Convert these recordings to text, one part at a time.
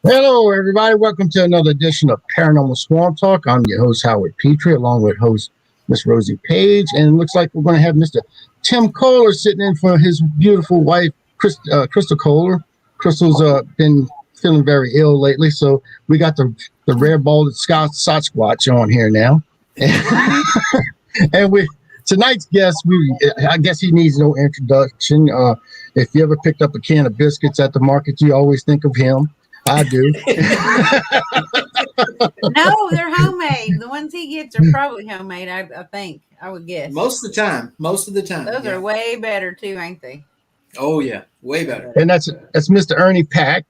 Hello, everybody. Welcome to another edition of Paranormal Swamp Talk. I'm your host, Howard Petrie, along with host Miss Rosie Page. And it looks like we're going to have Mr. Tim Kohler sitting in for his beautiful wife, Crystal Kohler. Crystal's been feeling very ill lately, so we got the rare balded Sasquatch on here now. And we tonight's guest, I guess he needs no introduction. If you ever picked up a can of biscuits at the market, you always think of him. I do. No, they're homemade. The ones he gets are probably homemade, I think. I would guess. Most of the time. Those are way better too, ain't they? Oh yeah, way better. And that's Mr. Ernie Pack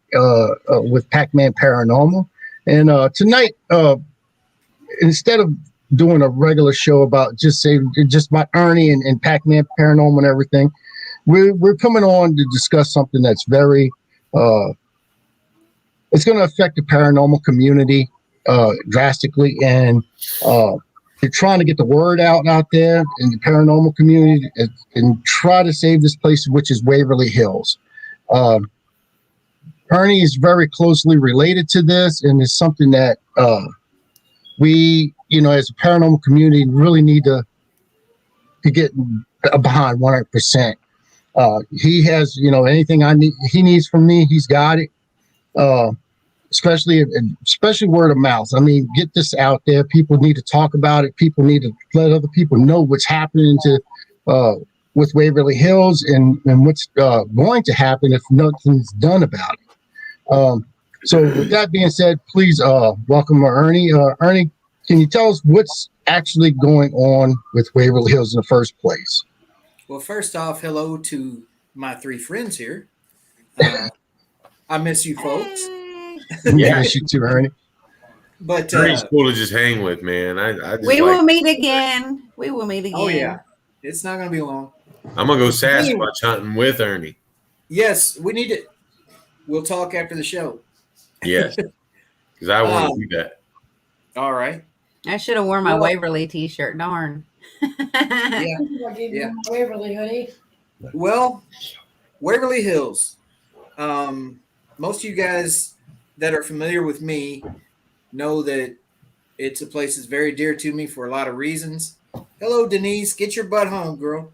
with Pac-Man Paranormal. And tonight, instead of doing a regular show about just about Ernie and Pac-Man Paranormal and everything, we're coming on to discuss something that's very it's going to affect the paranormal community drastically, and they're trying to get the word out there in the paranormal community and try to save this place, which is Waverly Hills. Ernie is very closely related to this, and it's something that we, as a paranormal community, really need to get behind 100%. He has, anything he needs from me, he's got it. Especially word of mouth. I mean, get this out there. People need to talk about it. People need to let other people know what's happening with Waverly Hills and what's going to happen if nothing's done about it. So with that being said, please welcome Ernie. Ernie, can you tell us what's actually going on with Waverly Hills in the first place? Well, first off, hello to my three friends here. I miss you folks. Yeah, you too, Ernie. But Ernie's cool to just hang with, man. We will meet again. We will meet again. Oh yeah, it's not going to be long. I'm gonna go Sasquatch hunting with Ernie. Yes, we need to. We'll talk after the show. Yes, because I want to do that. All right. I should have worn my Waverly T-shirt. Darn. Yeah. Yeah. Waverly hoodie. Well, Waverly Hills. Most of you guys that are familiar with me know that it's a place that's very dear to me for a lot of reasons. Hello, Denise. Get your butt home, girl.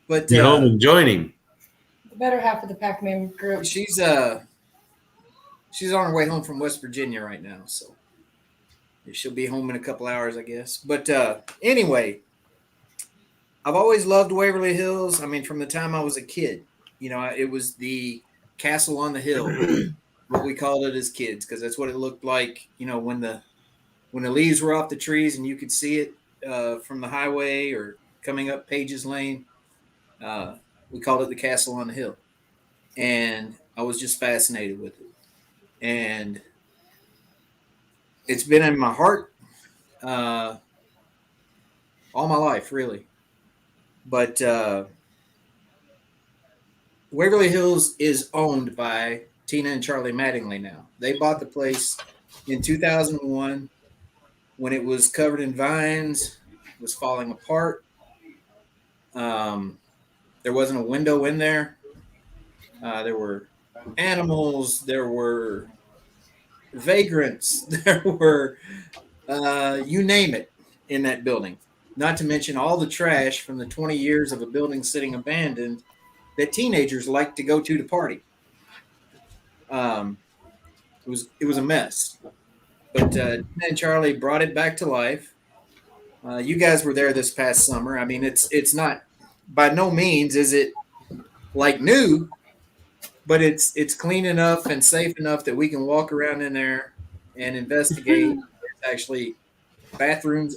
But be home and join him. The better half of the Pac-Man group. She's on her way home from West Virginia right now, so she'll be home in a couple hours, I guess. But anyway, I've always loved Waverly Hills. I mean, from the time I was a kid. It was the castle on the hill, what we called it as kids, because that's what it looked like. When the leaves were off the trees and you could see it from the highway or coming up Pages Lane. We called it the castle on the hill, and I was just fascinated with it. And it's been in my heart all my life, really. But Waverly Hills is owned by Tina and Charlie Mattingly now. They bought the place in 2001 when it was covered in vines, was falling apart. There wasn't a window in there. There were animals. There were vagrants. There were, you name it, in that building. Not to mention all the trash from the 20 years of a building sitting abandoned that teenagers like to go to party. It was a mess, but Tina and Charlie brought it back to life. You guys were there this past summer. I mean, it's not, by no means is it like new, but it's clean enough and safe enough that we can walk around in there and investigate. There's actually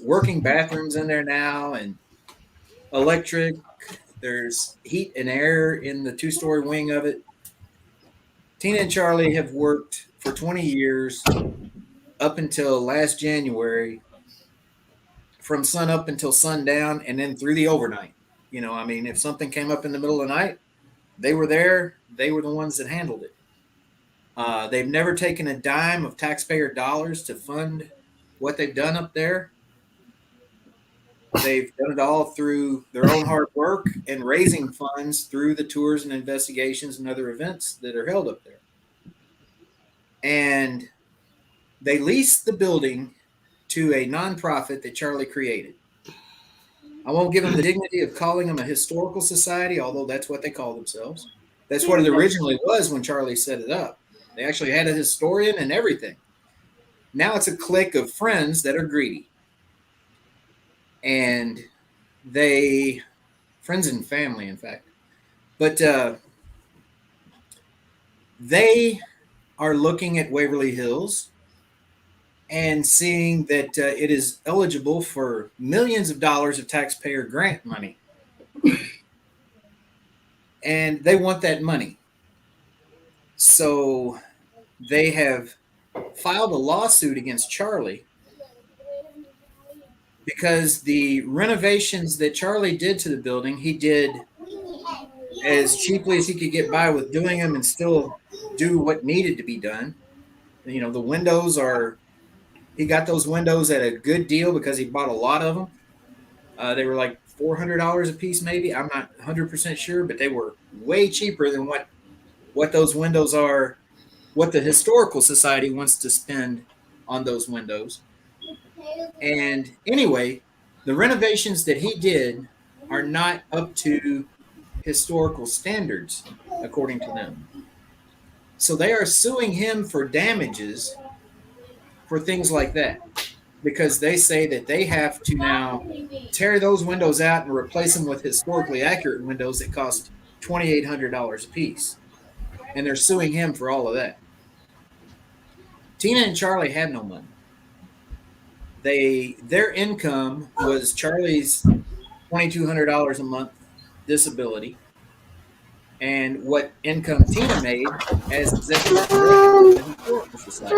working bathrooms in there now, and electric. There's heat and air in the 2-story wing of it. Tina and Charlie have worked for 20 years up until last January, from sun up until sundown, and then through the overnight. If something came up in the middle of the night, they were there. They were the ones that handled it. They've never taken a dime of taxpayer dollars to fund what they've done up there. They've done it all through their own hard work and raising funds through the tours and investigations and other events that are held up there. And they leased the building to a nonprofit that Charlie created. I won't give them the dignity of calling them a historical society, although that's what they call themselves. That's what it originally was when Charlie set it up. They actually had a historian and everything. Now it's a clique of friends that are greedy. And friends and family, in fact. But they are looking at Waverly Hills and seeing that it is eligible for millions of dollars of taxpayer grant money. And they want that money. So they have filed a lawsuit against Charlie because the renovations that Charlie did to the building, he did as cheaply as he could get by with doing them and still do what needed to be done. You know, the windows he got those windows at a good deal because he bought a lot of them. They were like $400 a piece, maybe. I'm not 100% sure, but they were way cheaper than what those windows are, what the Historical Society wants to spend on those windows. And anyway, the renovations that he did are not up to historical standards, according to them. So they are suing him for damages for things like that, because they say that they have to now tear those windows out and replace them with historically accurate windows that cost $2,800 a piece. And they're suing him for all of that. Tina and Charlie had no money. Their income was Charlie's $2,200 a month disability, and what income Tina made as executive director of the Historical Society.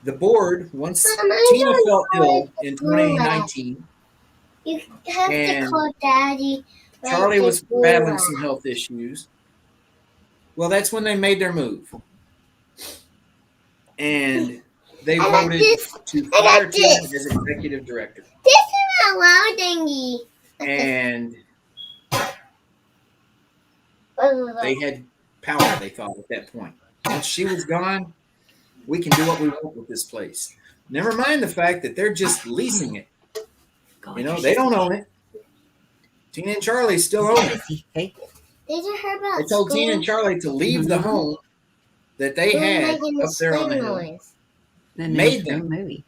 The board, once Tina fell ill in 2019, you have and to call Daddy. Charlie was battling some health issues. Well, that's when they made their move. And they voted to fire Tina as executive director. This is a loud thingy. And they had power, they thought, at that point. Once she was gone, we can do what we want with this place. Never mind the fact that they're just leasing it. You know, they don't own it. Tina and Charlie still own it. Did you hear about They told Tina and Charlie to leave the home that they had up there on the hill. Made them. Movie.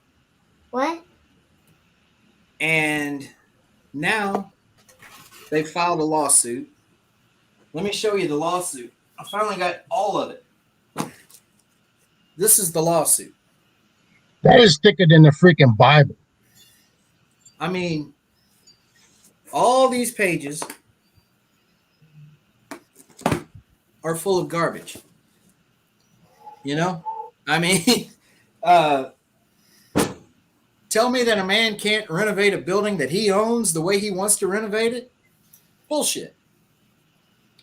What? And now they filed a lawsuit. Let me show you the lawsuit. I finally got all of it. This is the lawsuit. That is thicker than the freaking Bible. I mean, all these pages are full of garbage. You know? I mean, tell me that a man can't renovate a building that he owns the way he wants to renovate it? Bullshit.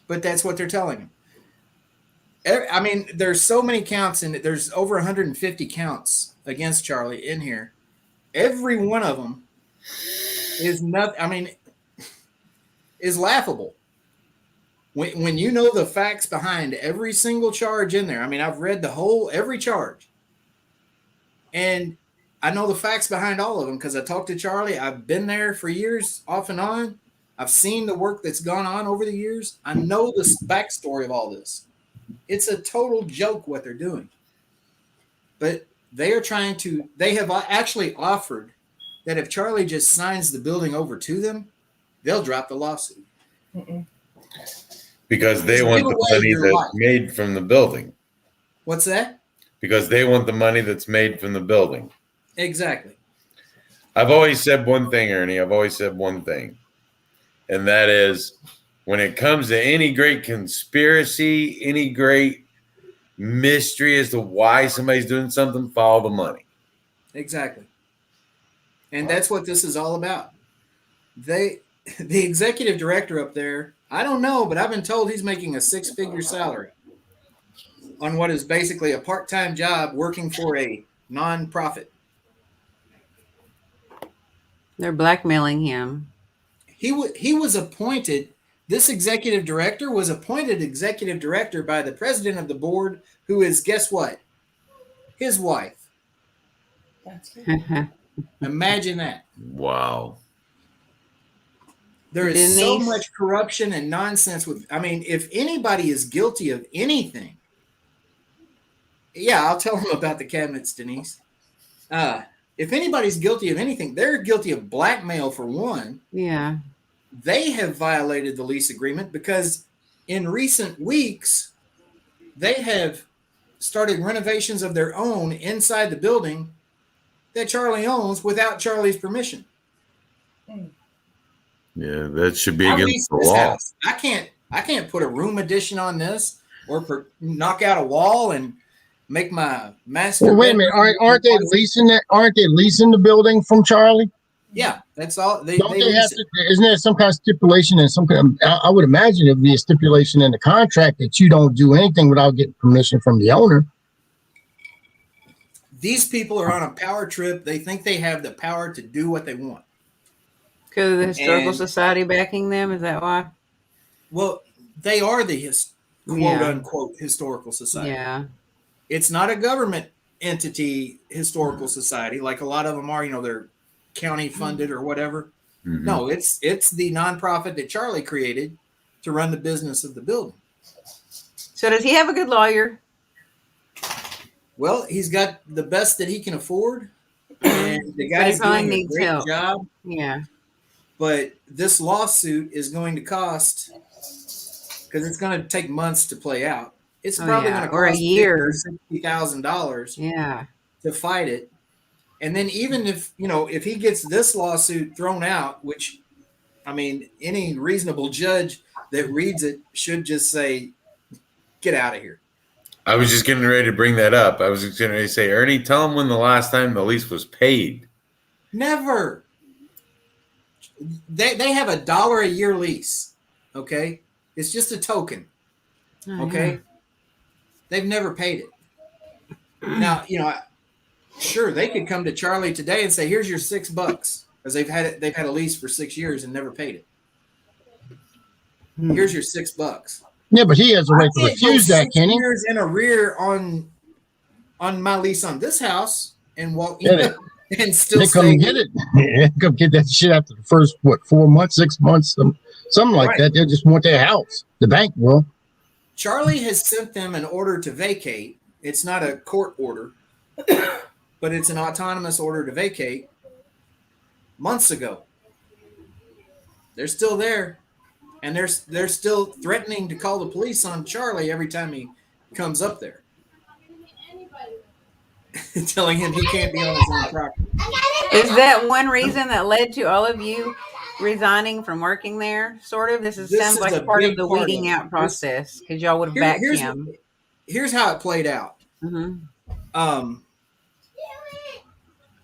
But that's what they're telling him. I mean, there's so many counts, and there's over 150 counts against Charlie in here. Every one of them is is laughable. When you know the facts behind every single charge in there. I mean, I've read every charge. And I know the facts behind all of them because I talked to Charlie. I've been there for years, off and on. I've seen the work that's gone on over the years. I know the backstory of all this. It's a total joke what they're doing. But they have actually offered that if Charlie just signs the building over to them, they'll drop the lawsuit. Because they want the money that's made from the building. What's that? Because they want the money that's made from the building. Exactly. I've always said one thing, Ernie. I've always said one thing. And that is, when it comes to any great conspiracy, any great mystery as to why somebody's doing something, follow the money. Exactly. And that's what this is all about. The executive director up there, I don't know, but I've been told he's making a 6-figure salary on what is basically a part-time job working for a non-profit. They're blackmailing him. He was appointed. This executive director was appointed executive director by the president of the board, who is, guess what? His wife. That's good. Imagine that. Wow. There is so Denise. much corruption and nonsense with, I mean, if anybody is guilty of anything, yeah, I'll tell them about the cabinets, Denise. If anybody's guilty of anything, they're guilty of blackmail for one. Yeah. They have violated the lease agreement because in recent weeks, they have started renovations of their own inside the building that Charlie owns without Charlie's permission. Yeah, that should be I against lease the this law. house. I can't put a room addition on this or knock out a wall and make my master. Well, wait a minute. Aren't they leasing that? Aren't they leasing the building from Charlie? Yeah, that's all. Don't they have lease to, isn't there some kind of stipulation and some kind of, I would imagine it'd be a stipulation in the contract that you don't do anything without getting permission from the owner. These people are on a power trip. They think they have the power to do what they want. Because of the historical And- society backing them, is that why? Well, they are the quote Yeah. unquote historical society. Yeah. It's not a government entity historical society like a lot of them are. You know, they're county funded or whatever. Mhm. No, it's the nonprofit that Charlie created to run the business of the building. So does he have a good lawyer? Well, he's got the best that he can afford, and the But guy's he probably doing a needs great help. job. Yeah. But this lawsuit is going to cost, because it's going to take months to play out. It's Oh, probably yeah, going to or a cost year. $60,000 Yeah. to fight it. And then even if, you know, if he gets this lawsuit thrown out, which, I mean, any reasonable judge that reads it should just say, get out of here. I was just getting ready to bring that up. I was just going to say, Ernie, tell them when the last time the lease was paid. Never. They have $1 a year lease. Okay. It's just a token. Oh, Okay. yeah. They've never paid it. Now, you know, sure, they could come to Charlie today and say, here's your $6 because they've had a lease for 6 years and never paid it. Hmm. Here's your $6. Yeah, but he has a right to I can't go refuse that, 6 can he? years in arrear on my lease on this house and walk Yeah, and still They come say, and get it. Yeah, come get that shit after the first 4 months, 6 months, something like Right. that. They just want their house. The bank will. Charlie has sent them an order to vacate. It's not a court order, but it's an autonomous order to vacate months ago. They're still there, and they're still threatening to call the police on Charlie every time he comes up there, telling him he can't be on his own property. Is that one reason that led to all of you resigning from working there? Sort of. This This sounds is like a part of big the part of weeding it. out process because y'all would have backed him. Here's how it played out. Mm-hmm.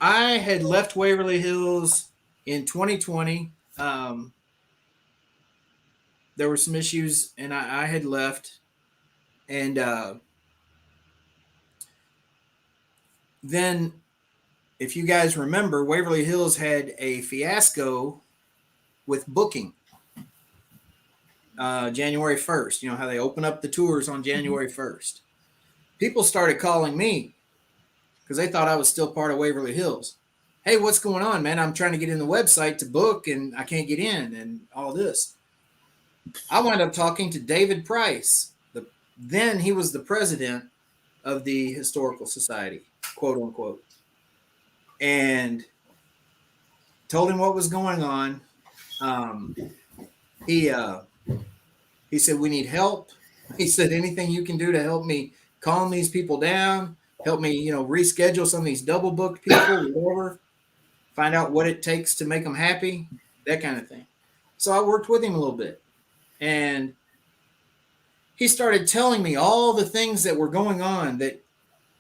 I had left Waverly Hills in 2020. There were some issues, and I had left. And then, if you guys remember, Waverly Hills had a fiasco with booking. January 1st, you know how they open up the tours on January 1st. People started calling me because they thought I was still part of Waverly Hills. Hey, what's going on, man? I'm trying to get in the website to book and I can't get in and all this. I wound up talking to David Price. Then he was the president of the Historical Society, quote unquote, and told him what was going on. He said, we need help. He said, anything you can do to help me calm these people down, help me, you know, reschedule some of these double booked people, whatever, find out what it takes to make them happy, that kind of thing. So I worked with him a little bit, and he started telling me all the things that were going on, that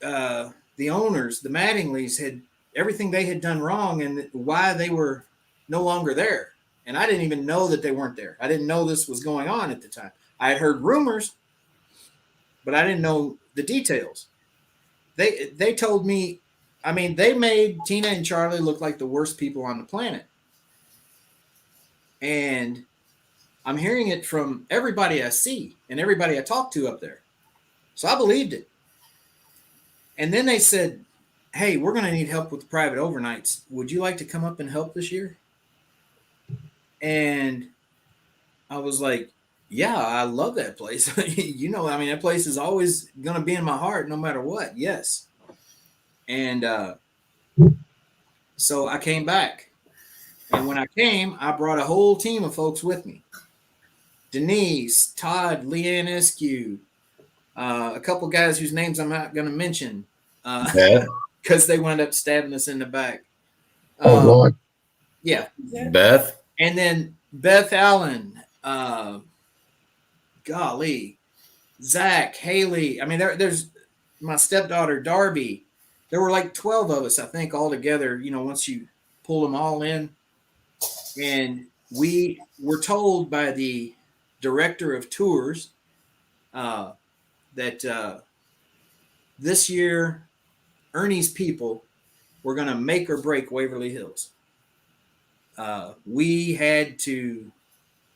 the owners, the Mattingleys, had everything they had done wrong and why they were no longer there. And I didn't even know that they weren't there. I didn't know this was going on at the time. I had heard rumors, but I didn't know the details. They told me, I mean, they made Tina and Charlie look like the worst people on the planet. And I'm hearing it from everybody I see and everybody I talk to up there. So I believed it. And then they said, hey, we're going to need help with the private overnights. Would you like to come up and help this year? And I was like, yeah, I love that place. You know, I mean, that place is always going to be in my heart no matter what. Yes. And so I came back. And when I came, I brought a whole team of folks with me. Denise, Todd, Leanne Eskew, a couple guys whose names I'm not going to mention because they wound up stabbing us in the back. Oh, Lord. Yeah. Beth. And then Beth Allen, golly, Zach, Haley. I mean, there's my stepdaughter, Darby. There were like 12 of us, I think, all together, you know, once you pull them all in. And we were told by the director of tours that this year, Ernie's people were going to make or break Waverly Hills. We had to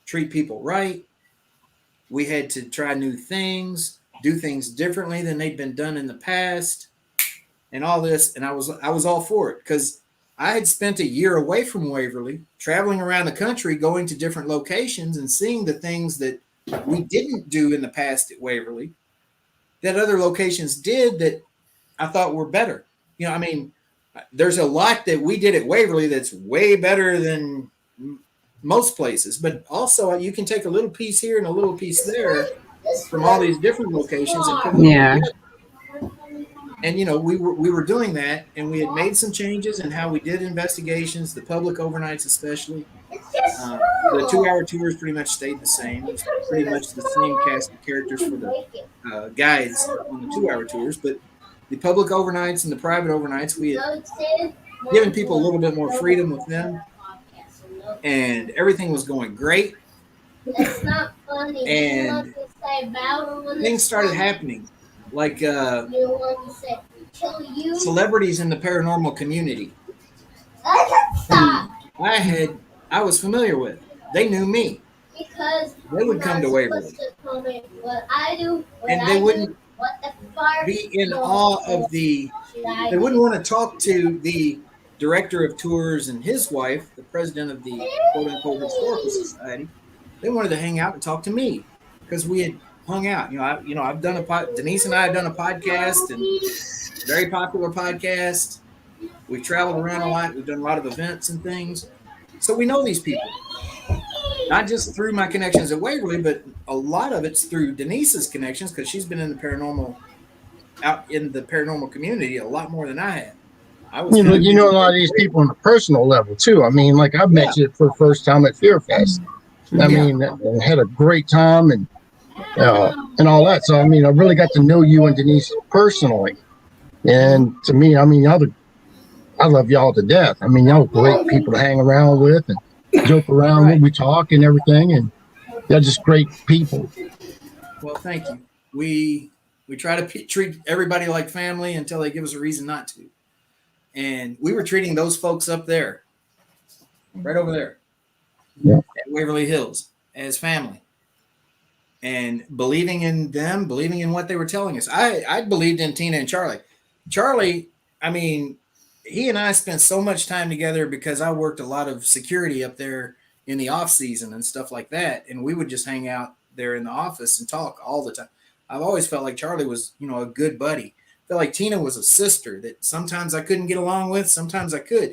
treat people right. We had to try new things, do things differently than they'd been done in the past, and all this. And I was all for it because I had spent a year away from Waverly, traveling around the country, going to different locations and seeing the things that we didn't do in the past at Waverly that other locations did that I thought were better. You know, I mean, there's a lot that we did at Waverly that's way better than most places, but also you can take a little piece here and a little piece there from all these different locations and put them together. And you know, we were doing that, and we had made some changes in how we did investigations, the public overnights especially. The 2-hour tours pretty much stayed the same. It was pretty much the same cast of characters for the guides on the 2-hour tours, but the public overnights and the private overnights, we had given people a little bit more freedom with them, and everything was going great. And things started happening, like celebrities in the paranormal community. I was familiar with. They knew me. They would come to Waverly, and they wouldn't be in awe of the. They wouldn't want to talk to the director of tours and his wife, the president of the quote unquote historical society. They wanted to hang out and talk to me because we had hung out. I've done Denise and I have done a podcast, and very popular podcast. We've traveled around a lot. We've done a lot of events and things. So we know these people, not just through my connections at Waverly, but a lot of it's through Denise's connections because she's been in the paranormal, out in the paranormal community a lot more than I have. You know a lot of these people on a personal level too. I mean, like I met you for the first time at Fear Fest. I mean, I had a great time and all that. So I mean, I really got to know you and Denise personally. And to me, I mean, I love y'all to death. I mean, y'all are great people to hang around with and joke around when we talk and everything. And y'all just great people. Well, thank you. We try to treat everybody like family until they give us a reason not to. And we were treating those folks up there, right over there, at Waverly Hills, as family. And believing in them, believing in what they were telling us. I believed in Tina and Charlie. Charlie, I mean, he and I spent so much time together because I worked a lot of security up there in the off season and stuff like that. And we would just hang out there in the office and talk all the time. I've always felt like Charlie was, a good buddy. I felt like Tina was a sister that sometimes I couldn't get along with. Sometimes I could.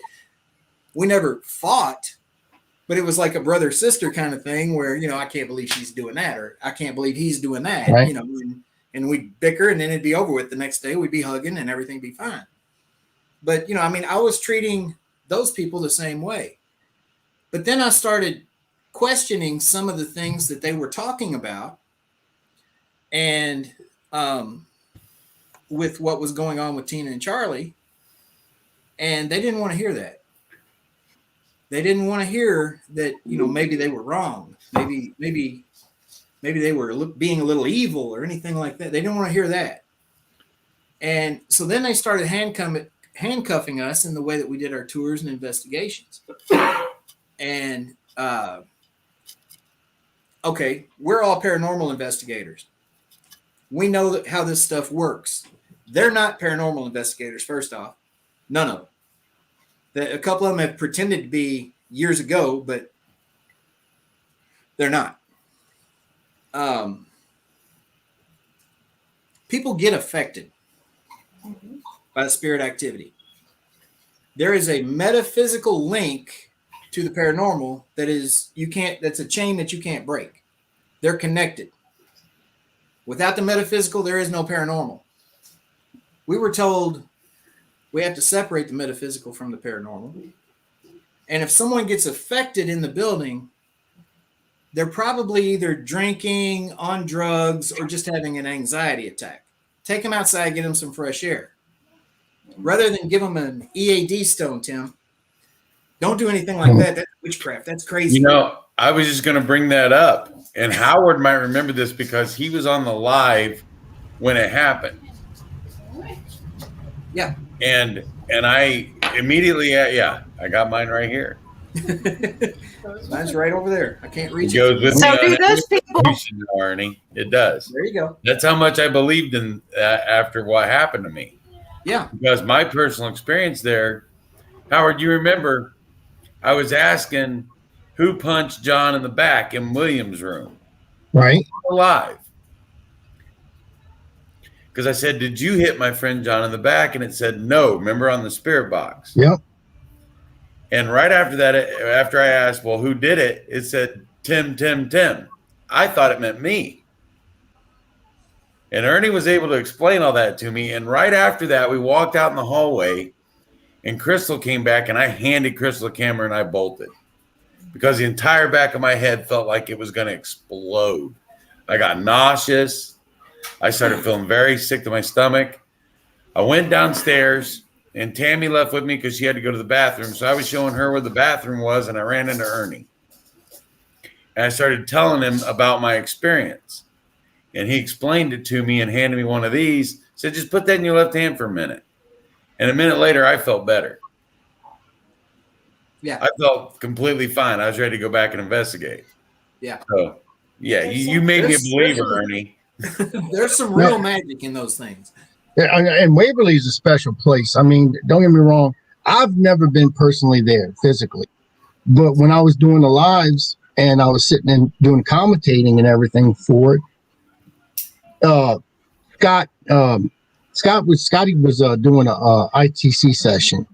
We never fought, but it was like a brother-sister kind of thing where, I can't believe she's doing that, or I can't believe he's doing that, right. And we'd bicker and then it'd be over with the next day. We'd be hugging and everything be fine. But, I was treating those people the same way. But then I started questioning some of the things that they were talking about. And with what was going on with Tina and Charlie. And they didn't want to hear that. They didn't want to hear that, maybe they were wrong. Maybe they were being a little evil or anything like that. They didn't want to hear that. And so then they started handcuffing us in the way that we did our tours and investigations. And okay, we're all paranormal investigators. We know how this stuff works. They're not paranormal investigators, first off. None of them. A couple of them have pretended to be years ago, but they're not. People get affected by the spirit activity. There is a metaphysical link to the paranormal that's a chain that you can't break. They're connected. Without the metaphysical, there is no paranormal. We were told we have to separate the metaphysical from the paranormal. And if someone gets affected in the building, they're probably either drinking, on drugs, or just having an anxiety attack. Take them outside, get them some fresh air. Rather than give them an EAD stone, Tim, don't do anything like that. That's witchcraft. That's crazy. I was just going to bring that up. And Howard might remember this because he was on the live when it happened. Yeah. And I immediately, I got mine right here. Mine's right over there. I can't reach It goes with So me do on those people? You should know, Ernie. It does. There you go. That's how much I believed in after what happened to me. Yeah. Because my personal experience there, Howard, you remember, I was asking who punched John in the back in William's room. Right. Alive. Because I said, did you hit my friend John in the back? And it said, no. Remember on the spirit box? Yep. And right after that, after I asked, well, who did it? It said, Tim. I thought it meant me. And Ernie was able to explain all that to me. And right after that, we walked out in the hallway and Crystal came back and I handed Crystal a camera and I bolted because the entire back of my head felt like it was going to explode. I got nauseous. I started feeling very sick to my stomach. I went downstairs and Tammy left with me because she had to go to the bathroom. So I was showing her where the bathroom was and I ran into Ernie. And I started telling him about my experience. And he explained it to me and handed me one of these. Said, just put that in your left hand for a minute. And a minute later, I felt better. Yeah. I felt completely fine. I was ready to go back and investigate. Yeah. So, yeah, you made me a believer, Ernie. There's some real magic in those things. Yeah, and Waverly is a special place. I mean, don't get me wrong. I've never been personally there physically. But when I was doing the lives and I was sitting and doing commentating and everything for it, Scotty was doing a ITC session,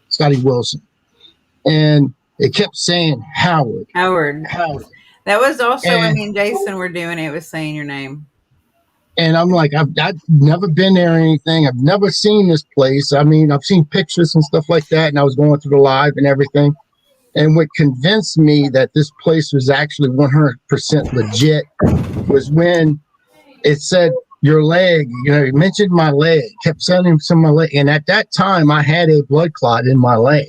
Scotty Wilson, and it kept saying Howard. That was also when me and Jason were doing it. Was saying your name. And I'm like, I've never been there or anything. I've never seen this place. I mean, I've seen pictures and stuff like that, and I was going through the live and everything. And what convinced me that this place was actually 100% legit was when it said your leg, you mentioned my leg, kept sending some of my leg. And at that time, I had a blood clot in my leg.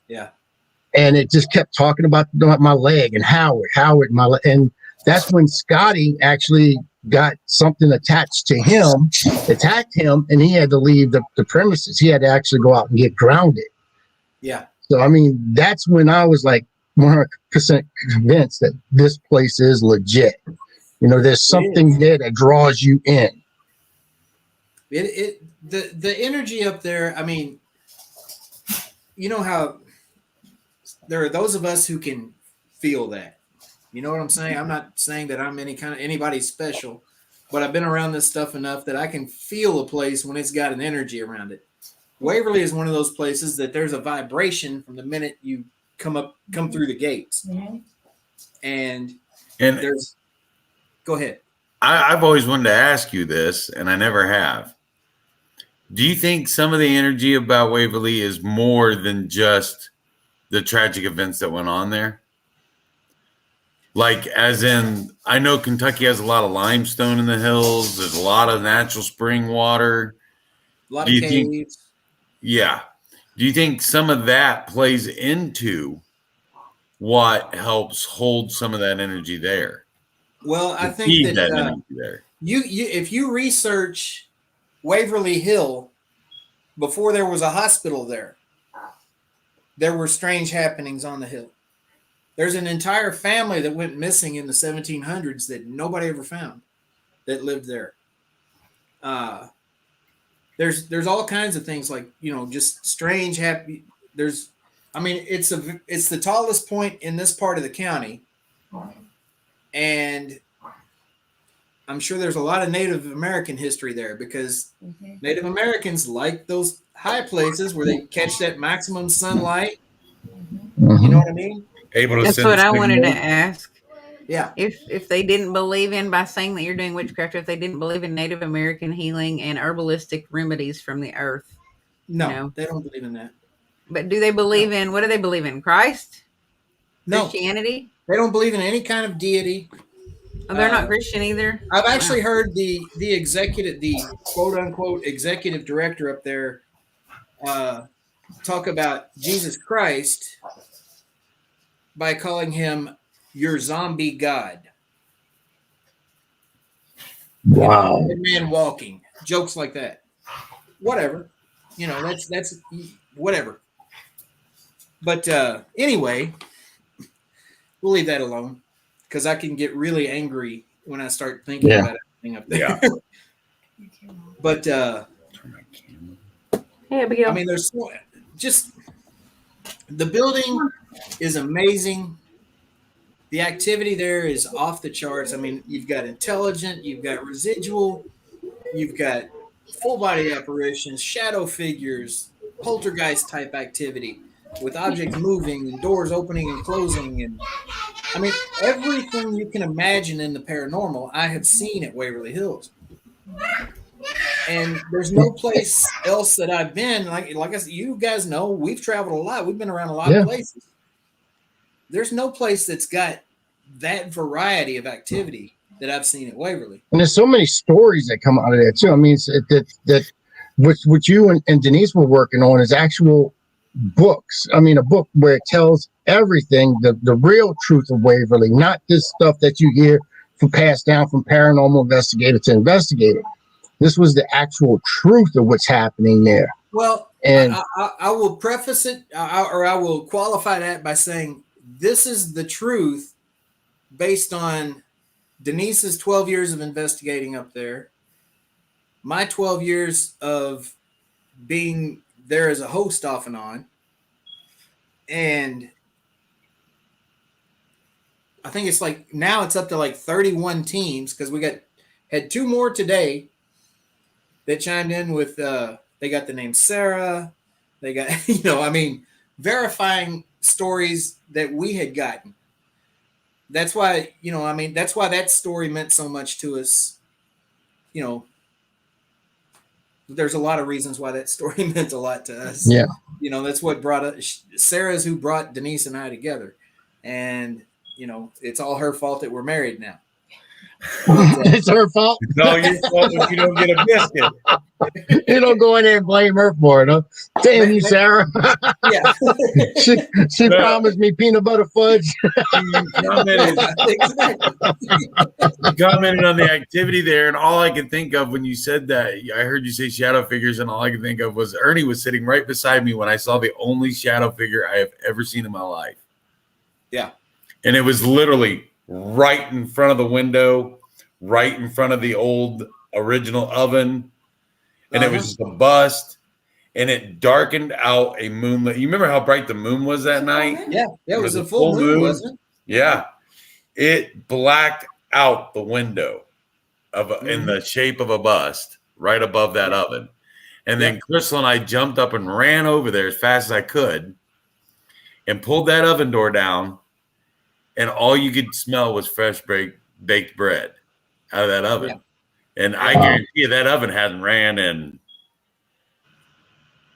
Yeah. And it just kept talking about my leg and Howard, my leg. And that's when Scotty actually got something attached to him, attacked him, and he had to leave the premises. He had to actually go out and get grounded. Yeah. So, I mean, that's when I was like 100% convinced that this place is legit. There's something there that draws you in. The energy up there, I mean, you know how there are those of us who can feel that. You know what I'm saying? I'm not saying that I'm anybody special, but I've been around this stuff enough that I can feel a place when it's got an energy around it. Waverly is one of those places that there's a vibration from the minute you come through the gates. Mm-hmm. And And there's, go ahead. I've always wanted to ask you this, and I never have. Do you think some of the energy about Waverly is more than just the tragic events that went on there? Like, as in, I know Kentucky has a lot of limestone in the hills. There's a lot of natural spring water. A lot of caves. Yeah. Do you think some of that plays into what helps hold some of that energy there? Well, I think that energy there. You if you research Waverly Hill before there was a hospital there were strange happenings on the hill. There's an entire family that went missing in the 1700s that nobody ever found that lived there. There's all kinds of things like, just strange, happy. It's the tallest point in this part of the county, and I'm sure there's a lot of Native American history there because Native Americans like those high places where they catch that maximum sunlight. You know what I mean? Able to That's send what a I wanted to signal. ask. Yeah. If they didn't believe in, by saying that you're doing witchcraft, if they didn't believe in Native American healing and herbalistic remedies from the earth. No, they don't believe in that. But do they believe in, what do they believe in? Christ? No. Christianity? They don't believe in any kind of deity. Oh, they're not Christian either? I've actually heard the quote unquote executive director up there talk about Jesus Christ by calling him your zombie God. Wow. Dead man walking. Jokes like that. Whatever. That's whatever. But anyway, we'll leave that alone because I can get really angry when I start thinking about everything up there. Yeah. But Hey, Abigail. there's just the building is amazing. The activity there is off the charts. You've got intelligent, you've got residual, you've got full body apparitions, shadow figures, poltergeist type activity with objects moving and doors opening and closing. And everything you can imagine in the paranormal, I have seen at Waverly Hills. And there's no place else that I've been. Like I said, you guys know, we've traveled a lot. We've been around a lot of places. There's no place that's got that variety of activity that I've seen at Waverly. And there's so many stories that come out of there too. That what you and Denise were working on is actual books. A book where it tells everything, the real truth of Waverly, not this stuff that you hear passed down from paranormal investigator to investigator. This was the actual truth of what's happening there. Well, and I will preface it, or I will qualify that by saying this is the truth based on Denise's 12 years of investigating up there, my 12 years of being there as a host off and on, and I think it's like now it's up to like 31 teams because we had 2 more today that chimed in with they got the name Sarah, they got verifying stories that we had gotten. That's why that's why that story meant so much to us. There's a lot of reasons why that story meant a lot to us. Yeah. That's what brought us. Sarah's who brought Denise and I together, and it's all her fault that we're married now. It's her fault. It's all your fault if you don't get a biscuit. You don't go in there and blame her for it, huh? Damn you, Sarah. Yeah. she promised me peanut butter fudge. You commented on the activity there, and all I could think of when you said that, I heard you say shadow figures, and all I could think of was Ernie was sitting right beside me when I saw the only shadow figure I have ever seen in my life. Yeah. And it was literally right in front of the window, right in front of the old original oven. And it was just a bust. And it darkened out a moonlit. You remember how bright the moon was that night? Yeah. It was a full moon, wasn't it? Yeah. It blacked out the window in the shape of a bust right above that oven. And then Crystal and I jumped up and ran over there as fast as I could and pulled that oven door down. And all you could smell was fresh baked bread out of that oven. Yeah. And I guarantee you that oven hadn't ran in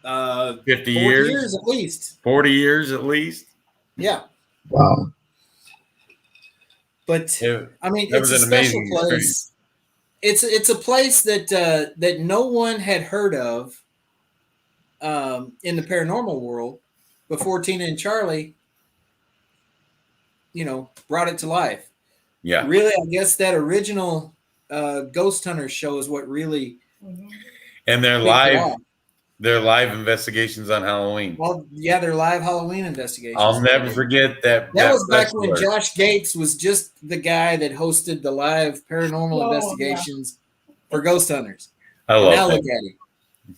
50 years at least. 40 years at least. Yeah. Wow. But it's a special place. It's a place that no one had heard of in the paranormal world before Tina and Charlie brought it to life. Yeah. Really, I guess that original Ghost Hunters show is what really and their live Their live investigations on Halloween. Well, yeah, they're live Halloween investigations. I'll never forget that. That was back when wrestler. Josh Gates was just the guy that hosted the live paranormal investigations for ghost hunters. I And now love look him.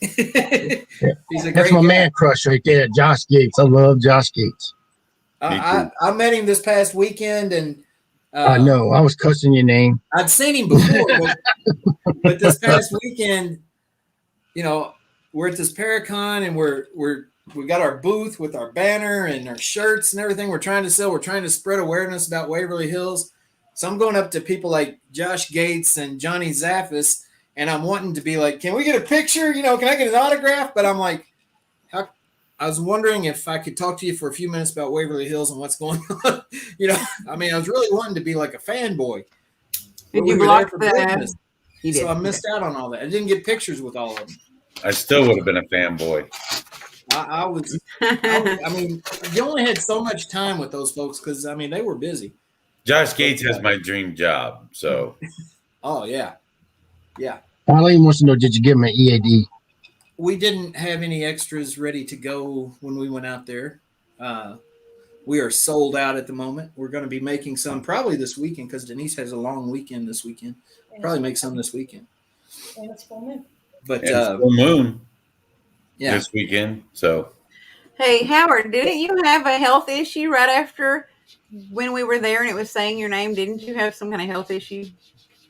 at him. He's a That's great my guy. man crush right there, Josh Gates. I love Josh Gates. I met him this past weekend, and I know. I was cussing your name. I'd seen him before, but this past weekend, you know, we're at this Paracon, and we got our booth with our banner and our shirts and everything. We're trying to sell. We're trying to spread awareness about Waverly Hills. So I'm going up to people like Josh Gates and Johnny Zaffis, and I'm wanting to be like, "Can we get a picture? You know, can I get an autograph?" But I'm like, I was wondering if I could talk to you for a few minutes about Waverly Hills and what's going on. You know, I mean, I was really wanting to be like a fanboy. Did you block the? business, You did. so I missed out on all that. I didn't get pictures with all of them. I still would have been a fanboy. I mean, you only had so much time with those folks because, I mean, they were busy. Josh Gates has my dream job. So, Oh, yeah. Yeah. Arlene wants to know, did you give him an EAD? We didn't have any extras ready to go when we went out there. We are sold out at the moment. We're going to be making some probably this weekend because Denise has a long weekend this weekend. Probably make some this weekend. And it's full moon. But, and full moon yeah. this weekend. So, Hey, Howard, didn't you have a health issue right after when we were there and it was saying your name? Didn't you have some kind of health issue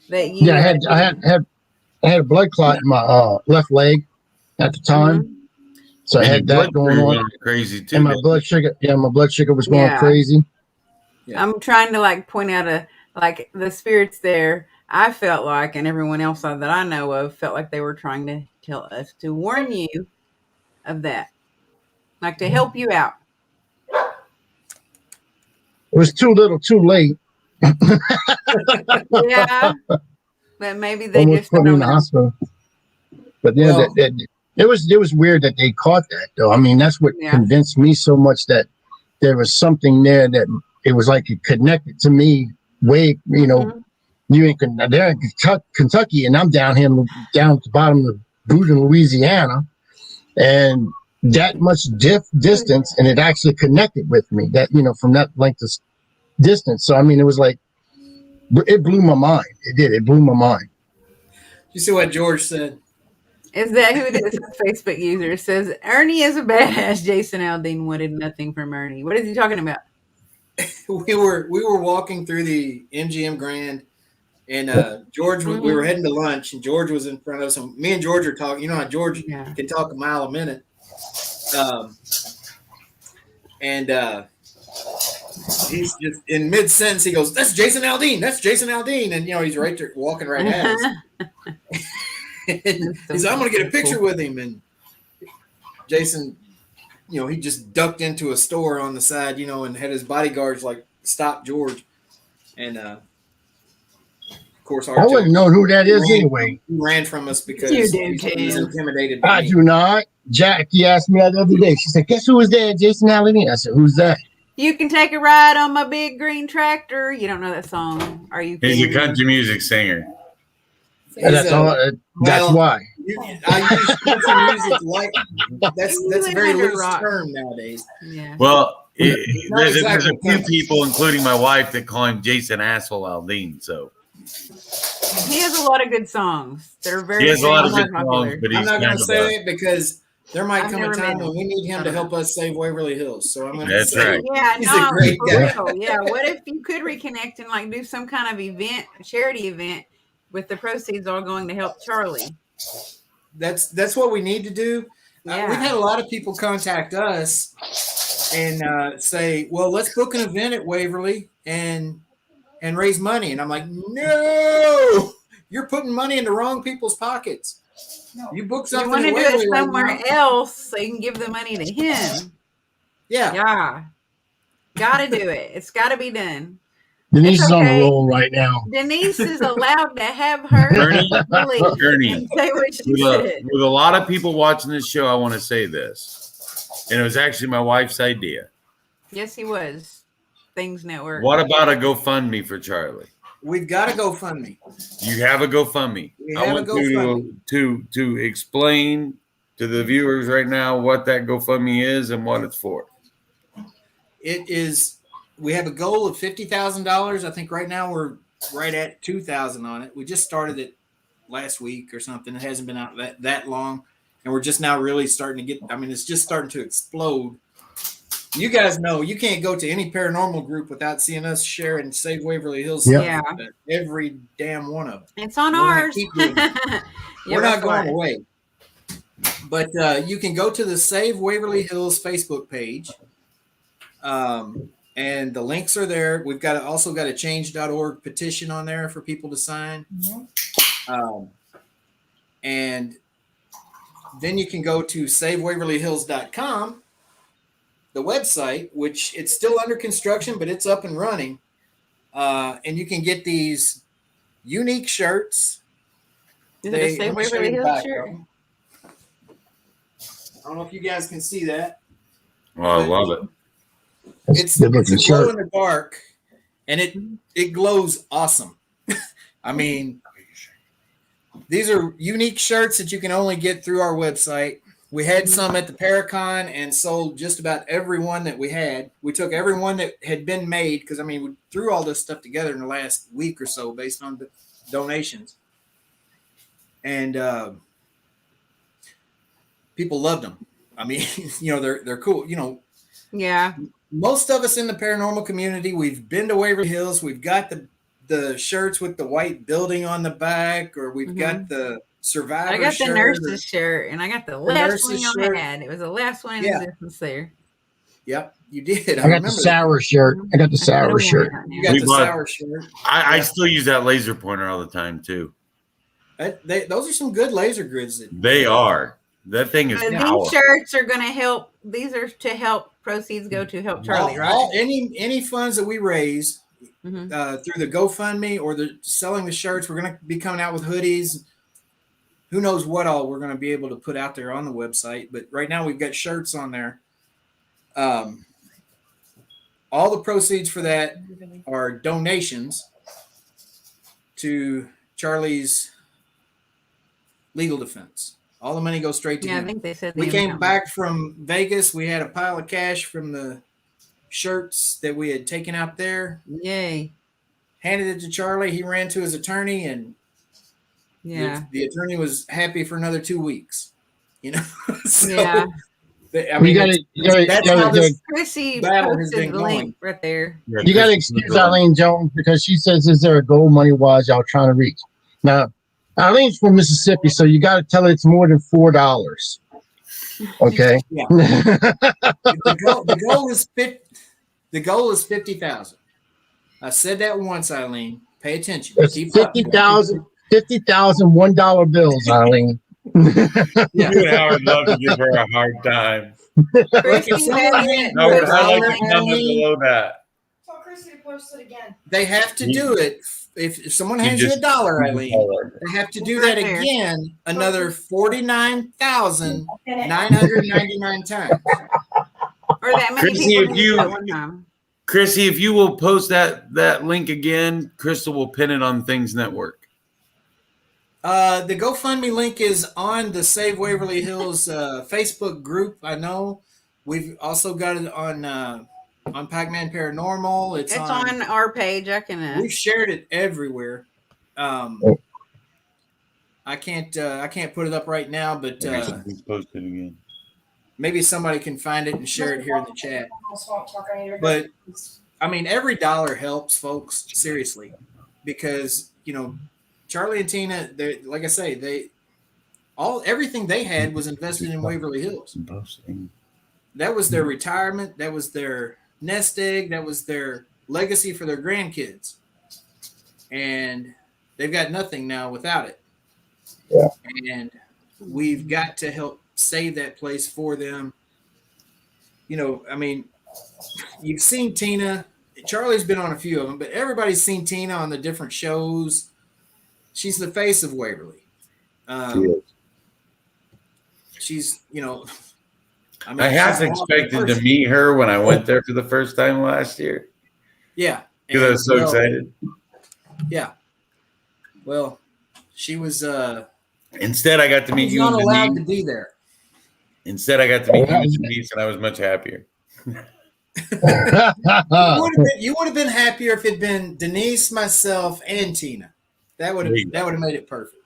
that you? Yeah, I had a blood clot in my left leg at the time. Mhm. So I had that going on. Crazy too. And my blood sugar, was going Yeah. crazy. Yeah. I'm trying to like point out like the spirits there. I felt like, and everyone else that I know of felt like they were trying to tell us to warn you of that, like to help you out. It was too little, too late. Yeah, but maybe they Almost just put me don't in the know. hospital. But then Well- it was weird that they caught that though. I mean, that's what Yeah. convinced me so much that there was something there that it was like it connected to me way, you know, Mhm. you ain't they're in Kentucky and I'm down here down at the bottom of the boot in Louisiana, and that much distance, and it actually connected with me that, you know, from that length of distance. So I mean, it was like it blew my mind. It did. It blew my mind. You see what George said? Is that who it is? Facebook user says Ernie is a badass. Jason Aldean wanted nothing from Ernie. What is he talking about? We were walking through the MGM Grand, and George, we were heading to lunch, and George was in front of us. And me and George are talking. You know how George Yeah. can talk a mile a minute. He's just in mid sentence. He goes, "That's Jason Aldean. That's Jason Aldean," and you know he's right there walking right at us. And he said, "I'm going to get a picture with him." And Jason, you know, he just ducked into a store on the side, you know, and had his bodyguards like stop George. And of course, I wouldn't know who that is anyway. He ran from us because You do, he was too. intimidated by I me. do not. Jackie asked me that the other day. She said, "Guess who was there? Jason Allen." I said, "Who's that?" You can take a ride on my big green tractor. You don't know that song, are you? he's a kidding me? country music singer. And that's all. That's well, why. I use country music like that's You a live very under a loose rock. term nowadays. Yeah. Well, Not there's exactly a few country. people, including my wife, that call him Jason Asshole Aldean. So He has a lot of good songs that are very, he has a lot of very good popular. songs, but I'm he's not going kind to of say it because there might I've come a never time met when we need him to help us save Waverly Hills. So I'm going to That's say right. Yeah, he's no, a great for guy. real. Yeah, what if you could reconnect and like do some kind of event, a charity event, with the proceeds all going to help Charlie? That's what we need to do. Yeah. We've had a lot of people contact us and say, "Well, let's book an event at Waverly and raise money." And I'm like, "No, you're putting money in the wrong people's pockets. You book You something want to at do Waverly it right somewhere now." else so you can give the money to him. Yeah. Yeah. Gotta do it. It's gotta be done. Denise It's is on a okay. roll right now. Denise is allowed to have her Ernie, belief Ernie, and say what she with said. a lot of people watching this show, I want to say this, and it was actually my wife's idea. Yes, he was. Things Network. What about a GoFundMe for Charlie? We've got to GoFundMe. You have a GoFundMe. We I have a want you GoFundMe. to explain to the viewers right now what that GoFundMe is and what it's for? It is. We have a goal of $50,000. I think right now we're right at 2,000 on it. We just started it last week or something. It hasn't been out that long, and we're just now really starting to get. I mean, it's just starting to explode. You guys know you can't go to any paranormal group without seeing us sharing Save Waverly Hills Yep. stuff. Yeah. Every damn one of them. It's on We're gonna ours. keep doing it. Yeah, We're not that's going why. away. But you can go to the Save Waverly Hills Facebook page. And the links are there. We've also got a change.org petition on there for people to sign. And then you can go to savewaverlyhills.com, the website, which it's still under construction, but it's up and running. And you can get these unique shirts. Is it a Save let me show Waverly you the Hills back shirt? of them. I don't know if you guys can see that. Oh, I love it. It's good a looking glow shirt. in the dark, and it glows awesome. I mean, these are unique shirts that you can only get through our website. We had some at the Paracon and sold just about every one that we had. We took every one that had been made because, I mean, we threw all this stuff together in the last week or so based on the donations. And people loved them. I mean, they're cool. Yeah. Most of us in the paranormal community, we've been to Waverly Hills. We've got the shirts with the white building on the back, or we've got the survivor I got shirt. the nurse's shirt, and I got the last one nurse's y'all shirt. had. It was the last one in Yeah. existence there. Yep, you did. I got the sour shirt. I got the sour shirt. You got We the bought- sour shirt. I Yeah. still use that laser pointer all the time too. Those are some good laser grids. They are. That thing is These powerful. shirts are going to help. These are to help. Proceeds go to help Charlie, right? Any funds that we raise Mhm. through the GoFundMe or the selling the shirts, we're going to be coming out with hoodies. Who knows what all we're going to be able to put out there on the website. But right now we've got shirts on there. All the proceeds for that are donations to Charlie's legal defense. All the money goes straight to Yeah, I him. think they said We the came amount. back from Vegas. We had a pile of cash from the shirts that we had taken out there. Yay! Handed it to Charlie. He ran to his attorney, and Yeah, the attorney was happy for another 2 weeks. So, yeah. I mean, that's how this Chrissy battle has posted been the link going. right there. You got to excuse Eileen Jones because she says, "Is there a goal money wise y'all trying to reach?" Now, Eileen's from Mississippi, so you got to tell her it's more than $4. Okay. Yeah. The goal is 50,000. I said that once, Eileen. Pay attention. It's Keep up. 50,000 $50,000 bills, Eileen. Yeah. You and Howard love to give her a hard time. Chrissy someone had hand- it. No, Howard, I like Howard, the comment Eileen. below that. Tell Chrissy to post it again. They have to do it. If someone You hands you just- $1, Eileen, they have to do Right that there. again another 49,999 times. Or that many Chrissy, people if did you- it at one time. Chrissy, if you will post that link again, Crystal will pin it on Things Network. The GoFundMe link is on the Save Waverly Hills Facebook group. I know we've also got it on Pac-Man Paranormal. It's on our page. I can. We've shared it everywhere. I can't put it up right now, but Please post it again. maybe somebody can find it and share it here in the chat. Also, won't talk on either. But I mean, every dollar helps, folks. Seriously, because Charlie and Tina, like I say, everything they had was invested in Waverly Hills. That was their retirement. That was their nest egg. That was their legacy for their grandkids. And they've got nothing now without it. Yeah. And we've got to help save that place for them. I mean, you've seen Tina. Charlie's been on a few of them, but everybody's seen Tina on the different shows. She's the face of Waverly. She's, I mean, I half she's an awesome expected to person. meet her when I went there for the first time last year Yeah. because I was so And, excited. Yeah. Well, she was Instead, I got to meet she's you not and allowed to Denise. be there. Instead, I got to meet you and Denise, and I was much happier. You would have been happier if it'd been Denise, myself, and Tina. That would have made it perfect.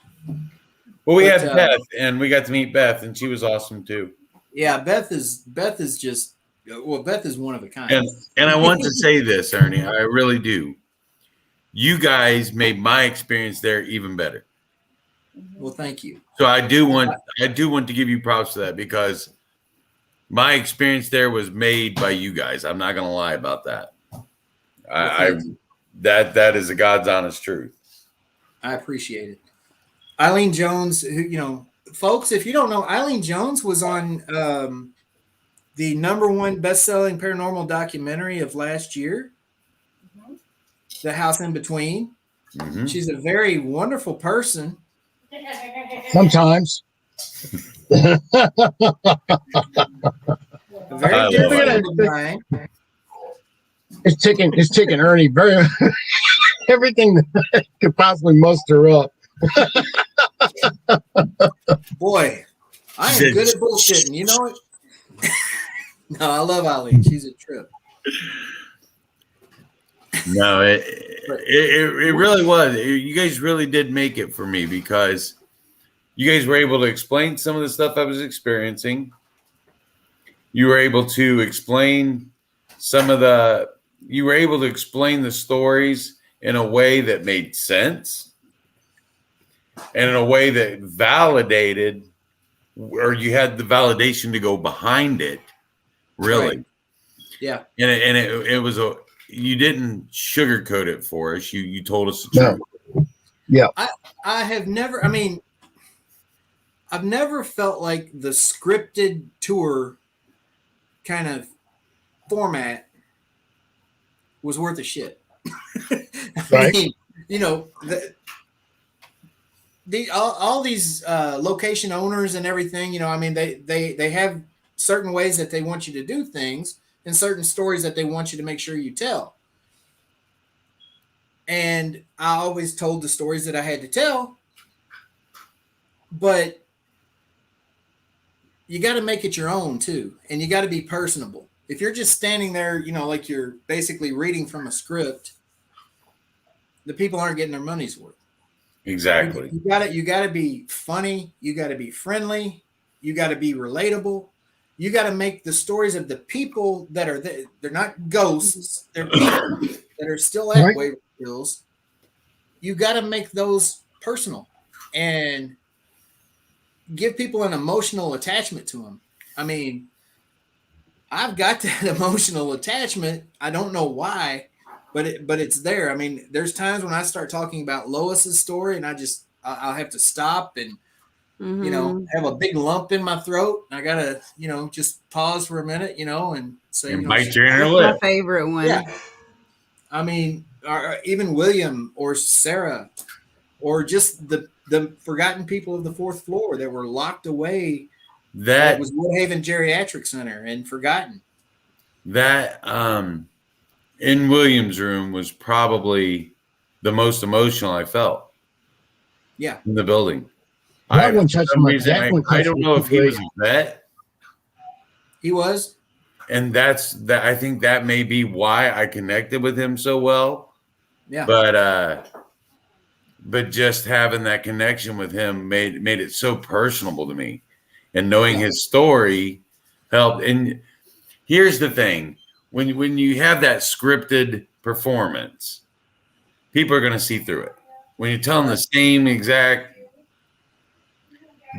Well, we had Beth, and we got to meet Beth, and she was awesome too. Yeah, Beth is just Beth is one of a kind. And I want to say this, Ernie, I really do. You guys made my experience there even better. Well, thank you. So I do want to give you props to that, because my experience there was made by you guys. I'm not going to lie about that. That is the God's honest truth. I appreciate it. Eileen Jones, who, folks, if you don't know, Eileen Jones was on the #1 best-selling paranormal documentary of last year, The House in Between. Mm-hmm. She's a very wonderful person. Sometimes. Very different. It's taking Ernie very everything that could possibly muster up. Boy, I am good at bullshitting. You know it? No, I love Eileen. She's a trip. No, it really was. You guys really did make it for me, because you guys were able to explain some of the stuff I was experiencing. You were able to explain the stories in a way that made sense, and in a way that validated, or you had the validation to go behind it, really. Right. Yeah. And it was you didn't sugarcoat it for us. You told us the truth. Yeah. I've never felt like the scripted tour kind of format was worth a shit. Right. All these location owners and everything, they have certain ways that they want you to do things and certain stories that they want you to make sure you tell. And I always told the stories that I had to tell, but you got to make it your own too. And you got to be personable. If you're just standing there, like you're basically reading from a script, the people aren't getting their money's worth. Exactly. You got to be funny. You got to be friendly. You got to be relatable. You got to make the stories of the people that are there. They're not ghosts. They're people that are still at Waverly Hills. You got to make those personal and give people an emotional attachment to them. I mean, I've got that emotional attachment. I don't know why, but it's there. I mean, there's times when I start talking about Lois's story and I'll have to stop and, have a big lump in my throat. I got to, just pause for a minute, and say, and bite your inner lip. My favorite one. Yeah. I mean, even William or Sarah, or just the forgotten people of the 4th floor that were locked away. That was Woodhaven Geriatric Center and forgotten. That in William's room was probably the most emotional I felt. Yeah. In the building. I don't know if he was a vet. He was. And I think that may be why I connected with him so well. Yeah. But just having that connection with him made it so personable to me. And knowing his story helped. And here's the thing. When you have that scripted performance, people are going to see through it. When you're telling the same exact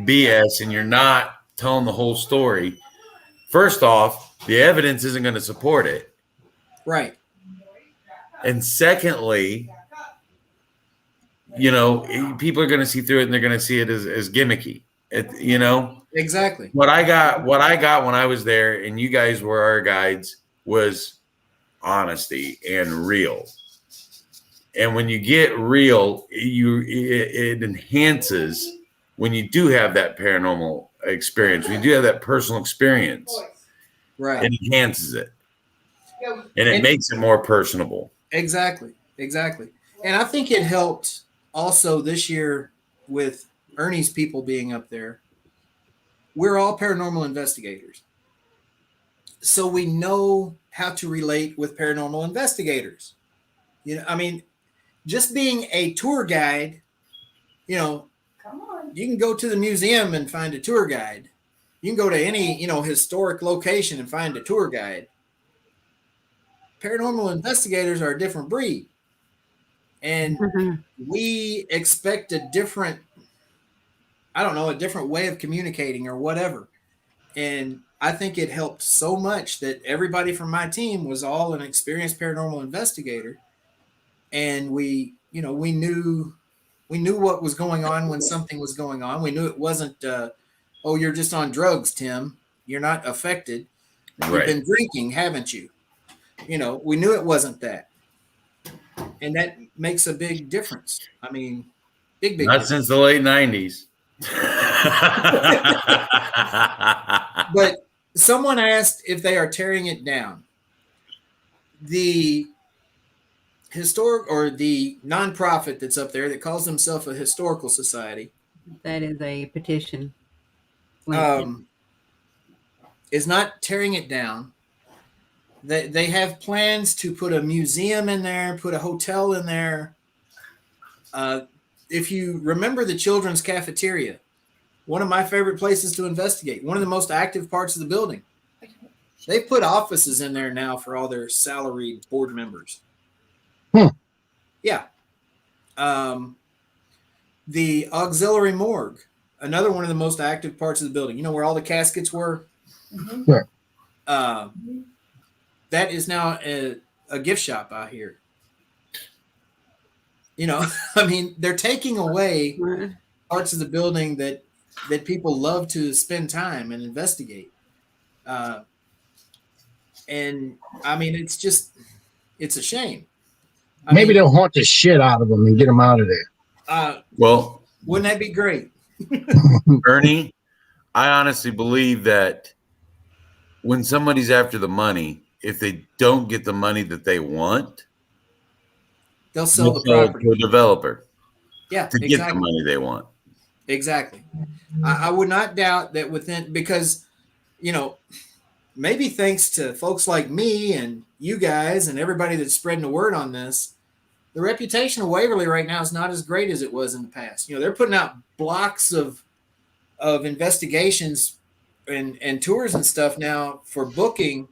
BS and you're not telling the whole story, first off, the evidence isn't going to support it. Right. And secondly, people are going to see through it and they're going to see it as gimmicky. Exactly. What I got when I was there and you guys were our guides was honesty and real. And when you get real, it enhances when you do have that paranormal experience. When you do have that personal experience, right? It enhances it, and it makes it more personable. Exactly. And I think it helped also this year with Ernie's people being up there. we're all paranormal investigators. So we know how to relate with paranormal investigators. You know, I mean, just being a tour guide, you know, Come on. you can go to the museum and find a tour guide. You can go to any, you know, historic location and find a tour guide. Paranormal investigators are a different breed. And we expect a different, I don't know, a different way of communicating or whatever. And I think it helped so much that everybody from my team was all an experienced paranormal investigator. And we, you know, we knew what was going on when something was going on. We knew it wasn't, oh, you're just on drugs, Tim. You're not affected. You've Right. been drinking, haven't you? You know, we knew it wasn't that. And that makes a big difference. I mean, big Not difference. since the late 90s. But someone asked if they are tearing it down. The historic or the nonprofit that's up there that calls themselves a historical society That is a petition. is not tearing it down. They have plans to put a museum in there, put a hotel in there. If you remember the children's cafeteria, one of my favorite places to investigate, one of the most active parts of the building. They've put offices in there now for all their salaried board members. Yeah. The auxiliary morgue, another one of the most active parts of the building. You know where all the caskets were? Mm-hmm. Yeah. That is now a gift shop out here. You know, I mean, they're taking away parts of the building that people love to spend time and investigate. And I mean, it's a shame. Maybe they'll haunt the shit out of them and get them out of there. Well, wouldn't that be great? Ernie, I honestly believe that when somebody's after the money, if they don't get the money that they want, They'll sell the they'll property to a developer Yeah, to get the money they want. Exactly. I would not doubt that because, you know, maybe thanks to folks like me and you guys and everybody that's spreading the word on this, the reputation of Waverly right now is not as great as it was in the past. You know, they're putting out blocks of investigations and tours and stuff now for booking,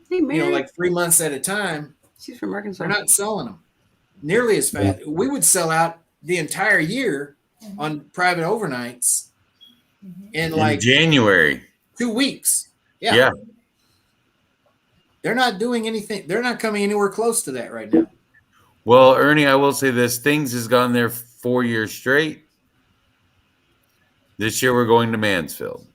Hey, you know, Mary. like 3 months at a time. She's from Arkansas. They're not selling them nearly as fast. We would sell out the entire year on private overnights in like January. 2 weeks. Yeah. They're not doing anything. They're not coming anywhere close to that right now. Well, Ernie, I will say this. Things has gone there 4 years straight. This year we're going to Mansfield.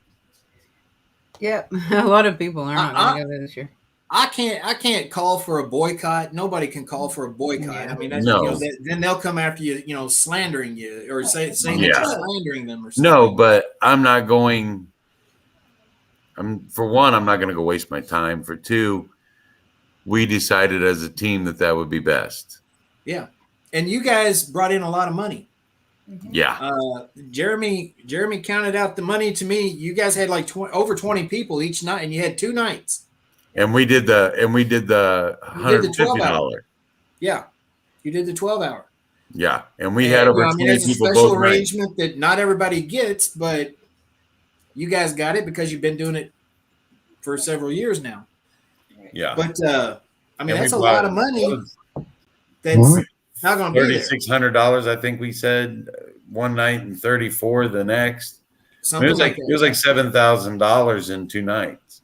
Yep. A lot of people are not going to go there this year. I can't call for a boycott. Nobody can call for a boycott. Yeah. I mean, that's, No. you know, then they'll come after you, you know, slandering you or saying that Yeah. you're slandering them or something. No, but I'm not going. For one, I'm not going to go waste my time. For two, we decided as a team that would be best. Yeah. And you guys brought in a lot of money. Yeah. Jeremy counted out the money to me. You guys had like over 20 people each night, and you had 2 nights. And we did the $150. Yeah, you did the 12-hour. Yeah, and we had over 20 it's people a special both nights. arrangement that not everybody gets, but you guys got it because you've been doing it for several years now. Yeah, But I mean, And that's we a lot of money that's not going to be there. $3,600. I think we said one night and 34 the next. Something It was like $7,000 in 2 nights.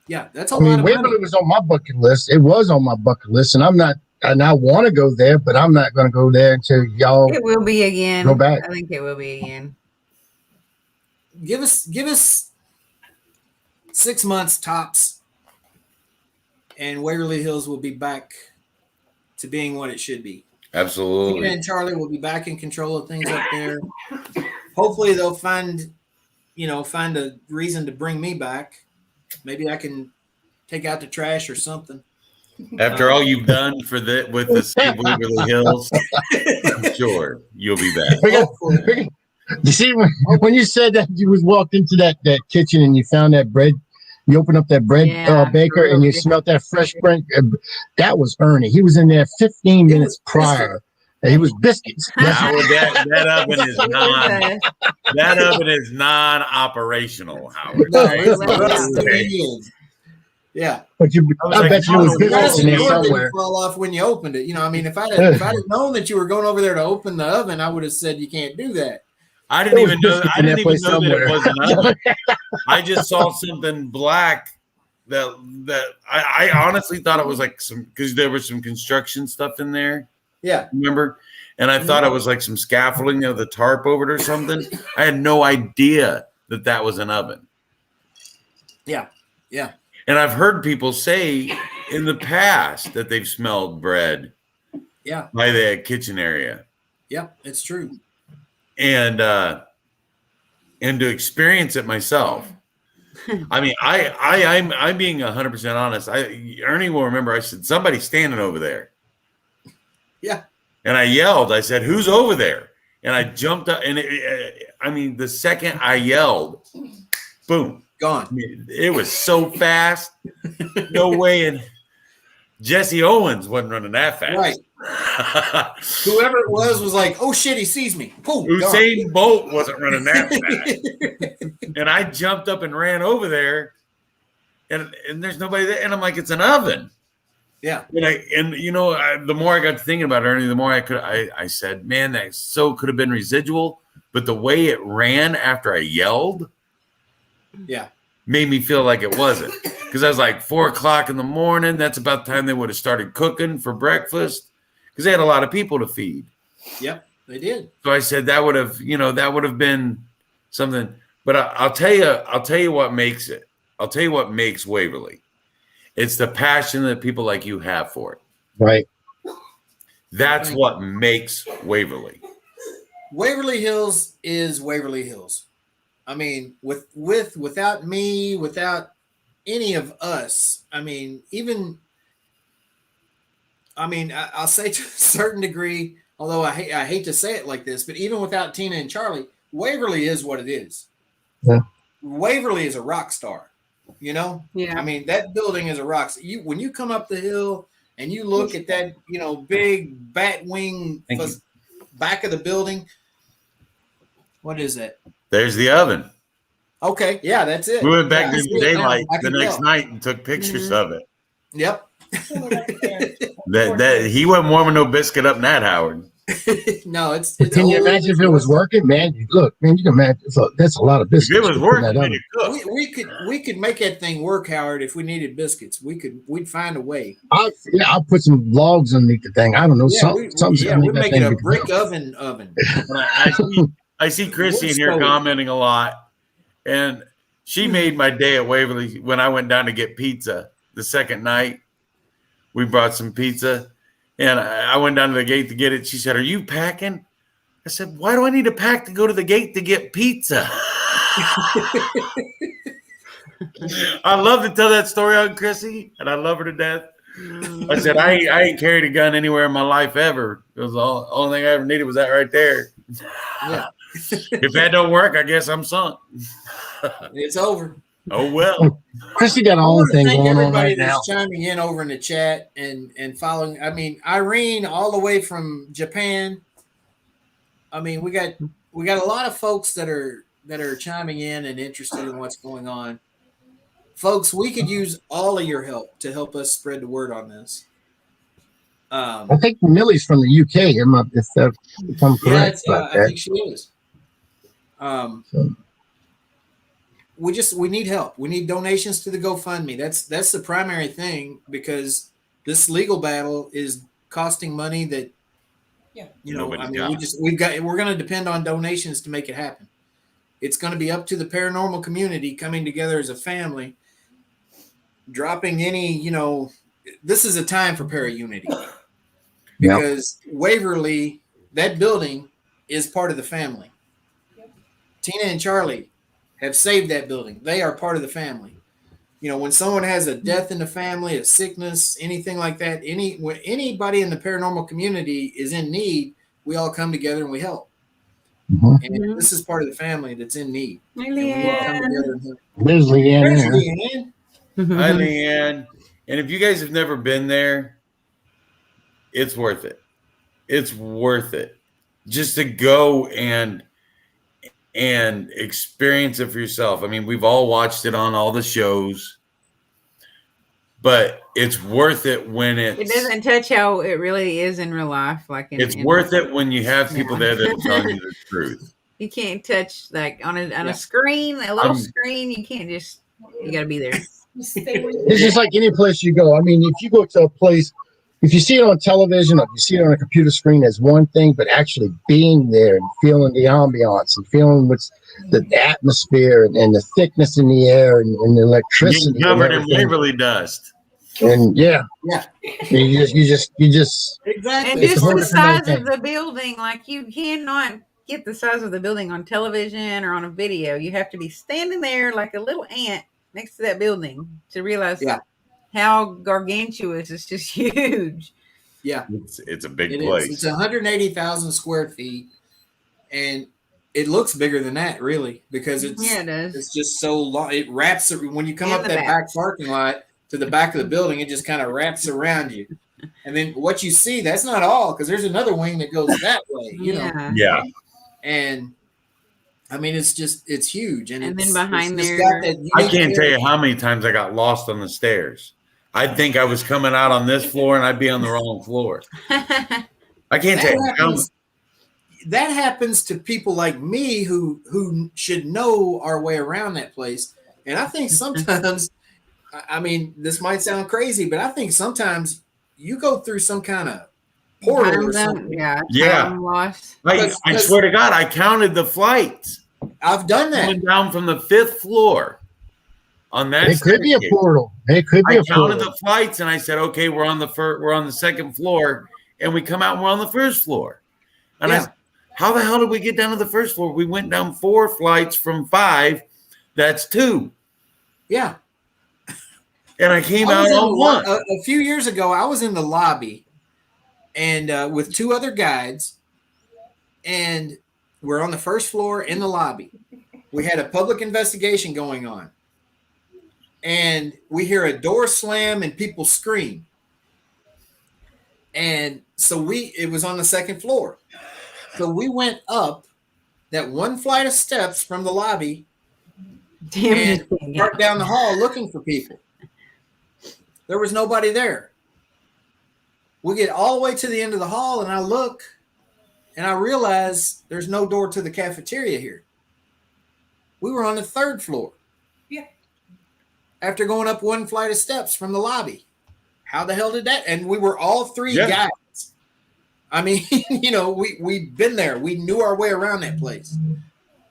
Yeah, that's a I lot mean, of Waverly money. was on my bucket list. It was on my bucket list, and I want to go there, but I'm not going to go there until y'all It will be again. go back. I think it will be again. Give us 6 months tops, and Waverly Hills will be back to being what it should be. Absolutely. Tina and Charlie will be back in control of things up there. Hopefully they'll find a reason to bring me back. Maybe I can take out the trash or something. After all you've done with the Save Waverly Hills, I'm sure you'll be back. We got, Hopefully. You see, when you said that you was walked into that kitchen and you found that bread, you opened up that bread Yeah, baker and you smelled that fresh bread. That was Ernie. He was in there 15 It minutes was prior. And he was biscuits. That's That oven is It was, that oven is non-operational, Howard. No, They it's left out busted there. in. Yeah. but you, I was I like, bet you no, there was no, biscuits in The there door didn't somewhere. fall off when you opened it. You know, I mean, if I'd have known that you were going over there to open the oven, I would have said you can't do that. I There didn't was even know. biscuits I in didn't that even place know that it somewhere. was an oven. I just saw something black that I honestly thought it was like some, because there was some construction stuff in there. Yeah. Remember? And I thought it was like some scaffolding of the tarp over it or something. I had no idea that was an oven. Yeah. Yeah. And I've heard people say in the past that they've smelled bread Yeah. by the kitchen area. Yeah. It's true. And to experience it myself. I mean, I'm being 100% honest. Ernie will remember. I said, somebody's standing over there. Yeah. And I yelled. I said, "Who's over there?" And I jumped up. And I mean, the second I yelled, boom, Gone. it was so fast. No way. And Jesse Owens wasn't running that fast. Right. Whoever it was like, "Oh shit, he sees me." Boom, Usain Bolt wasn't running that fast. And I jumped up and ran over there, and there's nobody there. And I'm like, it's an oven. Yeah. And the more I got to thinking about Ernie, the more I said, man, that so could have been residual. But the way it ran after I yelled, yeah, made me feel like it wasn't. Because I was like 4:00 in the morning. That's about the time they would have started cooking for breakfast. Because they had a lot of people to feed. Yep, they did. So I said that would have been something. But I'll tell you what makes it. I'll tell you what makes Waverly. It's the passion that people like you have for it. Right. That's what makes Waverly. Waverly Hills is Waverly Hills. I mean, without me, without any of us, I mean, I'll say to a certain degree, although I hate to say it like this, but even without Tina and Charlie, Waverly is what it is. Yeah. Waverly is a rock star. You know? Yeah. I mean, that building is a rock star. When you come up the hill and you look at that, big bat wing back of the building, what is that? There's the oven. Okay, yeah, that's it. We went back Yeah, to the daylight I the can next tell. night and took pictures of it. Yep. That he wasn't warming no biscuit up in that, Howard. No, it's Can you imagine if it was working, man? Look, man, you can imagine. That's a lot of If biscuits. it was to put in working, that then oven. it cooked. we could make that thing work, Howard, if we needed biscuits. We'd find a way. I'll put some logs underneath the thing. I don't know, something. We'd make it a brick oven. I see Chrissy in here commenting a lot, and she made my day at Waverly when I went down to get pizza the second night. We brought some pizza, and I went down to the gate to get it. She said, "Are you packing?" I said, "Why do I need to pack to go to the gate to get pizza?" I love to tell that story on Chrissy, and I love her to death. I said, I ain't carried a gun anywhere in my life ever. It was the only thing I ever needed was that right there. Yeah. If that don't work, I guess I'm sunk. It's over. Oh, well. Chrissy got her I own want to thing thank going on everybody right now. that's chiming in over in the chat and following. I mean, Irene, all the way from Japan. I mean, we got a lot of folks that are chiming in and interested in what's going on. Folks, we could use all of your help to help us spread the word on this. I think Millie's from the UK. If I'm correct about I that. think she is. We need help. We need donations to the GoFundMe. That's the primary thing, because this legal battle is costing money that, we're going to depend on donations to make it happen. It's going to be up to the paranormal community coming together as a family, dropping any, this is a time for para-unity. Because Waverly, that building is part of the family. Tina and Charlie have saved that building. They are part of the family. When someone has a death in the family, a sickness, anything like that, when anybody in the paranormal community is in need, we all come together and we help. Mhm. And Mhm. this is part of the family that's in need. Hey, And we need to come Leanne. together and help. There's Leanne There's there. Leanne. Hi, Leanne. And if you guys have never been there, it's worth it. It's worth it just to go and experience it for yourself. I mean, we've all watched it on all the shows, but it's worth it when It doesn't touch how it really is in real life. Like it's worth it when you have people there that tell you the truth. You can't touch like on Yeah. a screen, a little I'm- screen. You can't just. You got to be there. It's just like any place you go. I mean, if you go to a place, if you see it on television or if you see it on a computer screen, that's one thing, but actually being there and feeling the ambiance and feeling what's the atmosphere and the thickness in the air and the Getting electricity and covered in everything. Waverly dust. And yeah, Yeah. you just Exactly. And It's just a whole the different size thing. of the building, like you cannot get the size of the building on television or on a video. You have to be standing there like a little ant next to that building to realize Yeah. how gargantuous it's just huge. Yeah. It's a big It place. is. It's 180,000 square feet, and it looks bigger than that, really, because Yeah, it does. it's just so long. It wraps when you come And up the that back. back parking lot to the back of the building. It just kind of wraps around you, and then what you see, that's not all, because there's another wing that goes that way. You know, Yeah. Yeah. and I mean, it's huge, and And then it's behind just there- got that I unique can't tell area. you how many times I got lost on the stairs. I'd think I was coming out on this floor and I'd be on the wrong floor. I can't tell you how That happens to people like me who should know our way around that place. And I think sometimes, I mean, this might sound crazy, but I think sometimes you go through some kind of portal or something. Yeah. Yeah. Time lost. I swear to God, I counted the flights I've done that. coming down from the 5th floor on that. it could be a staircase. portal. It could be I a counted portal. the flights and I said, okay, we're on the 2nd floor, and we come out and we're on the 1st floor. And I Yeah. said, how the hell did we get down to the 1st floor? We went down 4 flights from 5. That's 2. Yeah. And I came I out was in on the 1. a few years ago, I was in the lobby and with 2 other guides, and we're on the 1st floor in the lobby. We had a public investigation going on, and we hear a door slam and people scream. And so it was on the 2nd floor. So we went up that 1 flight of steps from the lobby Damn and it. parked down the hall looking for people. There was nobody there. We get all the way to the end of the hall, and I look, and I realize there's no door to the cafeteria here. We were on the 3rd floor. Yeah. After going up 1 flight of steps from the lobby. How the hell did that? And we were all 3 Yeah. guys. I mean, you know, we'd been there. We knew our way around that place.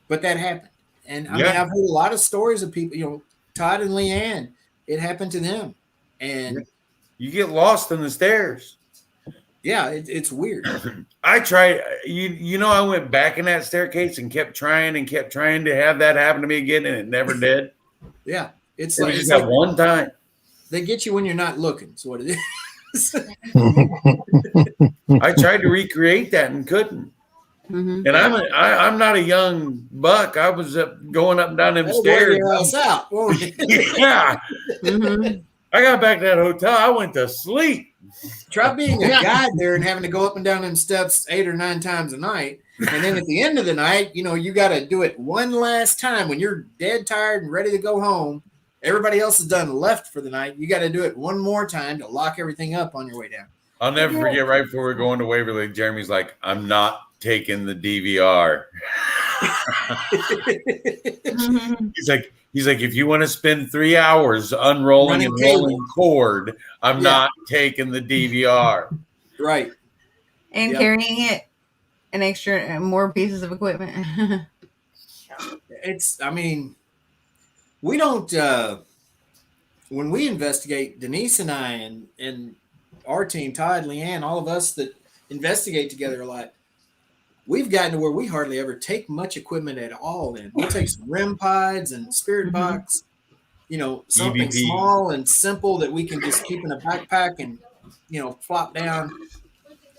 But that happened. And I mean, I've heard a lot of stories of people, you know, Todd and Leanne, it happened to them. And You get lost in the stairs. yeah, it's weird. I tried, you know, I went back in that staircase and kept trying to have that happen to me again, and it never did. Yeah. It's It like, was it's just that like one time. they get you when you're not looking. That's what it is. I tried to recreate that and couldn't. Mhm. And I'm not a young buck. I was going up and down them That'll wear stairs. your ass out, won't it? Yeah. Mhm. I got back to that hotel. I went to sleep. Try being a guide there and having to go up and down them steps 8 or 9 times a night. And then at the end of the night, you know, you got to do it one last time when you're dead tired and ready to go home. Everybody else is done left for the night. You got to do it one more time to lock everything up on your way down. I'll never forget right before we're going to Waverly, Jeremy's like, I'm not taking the DVR. Mhm. He's like, if you want to spend 3 hours unrolling Running and rolling cord, I'm not taking the DVR. Right. And Yeah. carrying it an extra more pieces of equipment. I mean, we don't, when we investigate, Denise and I and our team, Todd, Leanne, all of us that investigate together a lot, we've gotten to where we hardly ever take much equipment at all in. We'll take some REM pods and spirit box, you know, something EVP. small and simple that we can just keep in a backpack and, you know, flop down.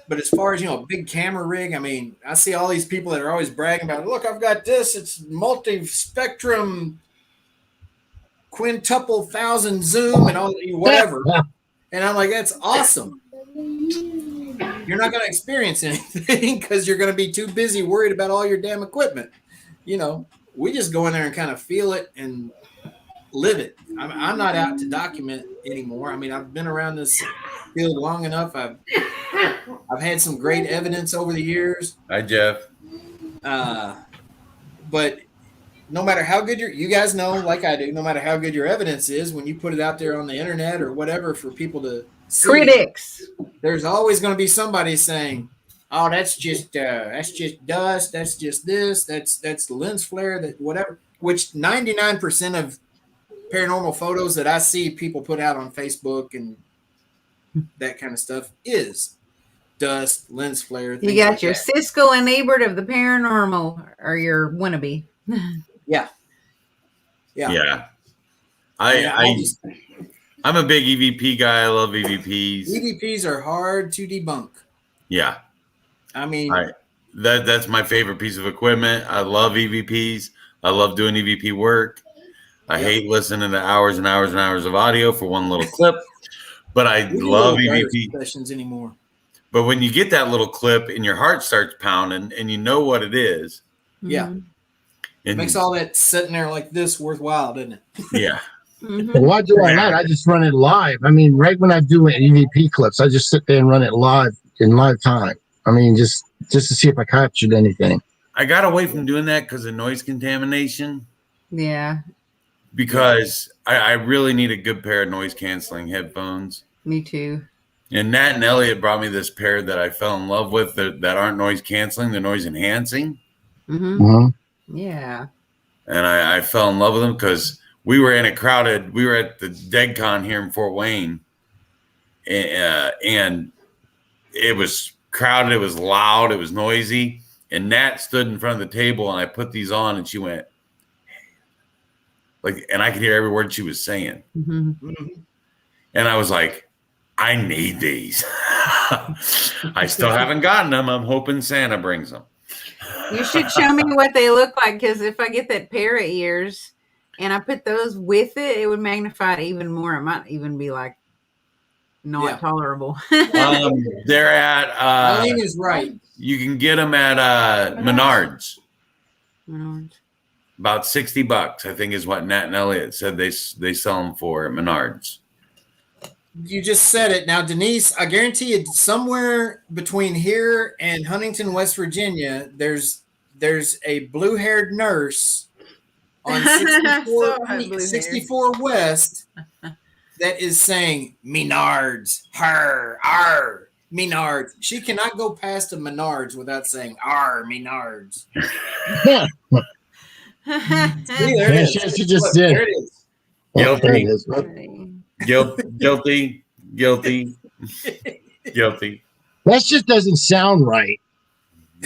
But as far as, you know, a big camera rig, I mean, I see all these people that are always bragging about, look, I've got this. It's multi-spectrum, quintuple thousand zoom and all whatever. And I'm like, that's awesome. You're not going to experience anything because you're going to be too busy worried about all your damn equipment. You know, we just go in there and kind of feel it and live it. I'm not out to document anymore. I mean, I've been around this field long enough. I've had some great evidence over the years. Hi, Jeff. But no matter how good you guys know, like I do, no matter how good your evidence is, when you put it out there on the internet or whatever for people to see, Critics. there's always going to be somebody saying, "Oh, that's just dust. That's just this. That's the lens flare. That whatever." Which 99% of paranormal photos that I see people put out on Facebook and that kind of stuff is dust, lens flare. You got your Siskel and Ebert of the paranormal, or your wannabe. Yeah. I'm a big EVP guy. I love EVPs. EVPs are hard to debunk. Yeah. I mean, that's my favorite piece of equipment. I love EVPs. I love doing EVP work. I hate listening to hours and hours and hours of audio for one little clip, but I love EVP sessions anymore. But when you get that little clip and your heart starts pounding and you know what it is. Yeah. It makes all that sitting there like this worthwhile, doesn't it? Yeah. Well, I do all that. I just run it live. I mean, right when I do EVP clips, I just sit there and run it live in live time. I mean, just to see if I captured anything. I got away from doing that because of noise contamination. Yeah. Because I really need a good pair of noise canceling headphones. Me too. And Nat and Elliot brought me this pair that I fell in love with that aren't noise canceling, they're noise enhancing. Yeah. And I fell in love with them because we were at the DegCon here in Fort Wayne. And it was crowded, it was loud, it was noisy. And Nat stood in front of the table and I put these on and she went, and I could hear every word she was saying. And I was like, I need these. I still haven't gotten them. I'm hoping Santa brings them. You should show me what they look like, because if I get that pair of ears and I put those with it, it would magnify it even more. It might even be like not tolerable. They're at Eileen is right. You can get them at Menards. Menards. About $60, I think, is what Nat and Elliot said they sell them for at Menards. You just said it. Now, Denise, I guarantee you somewhere between here and Huntington, West Virginia, there's a blue-haired nurse on 64 West that is saying, Menards, her, ar, Menards. She cannot go past a Menards without saying, ar, Menards. See, there it is. She just did. There it is. Guilty. That just doesn't sound right.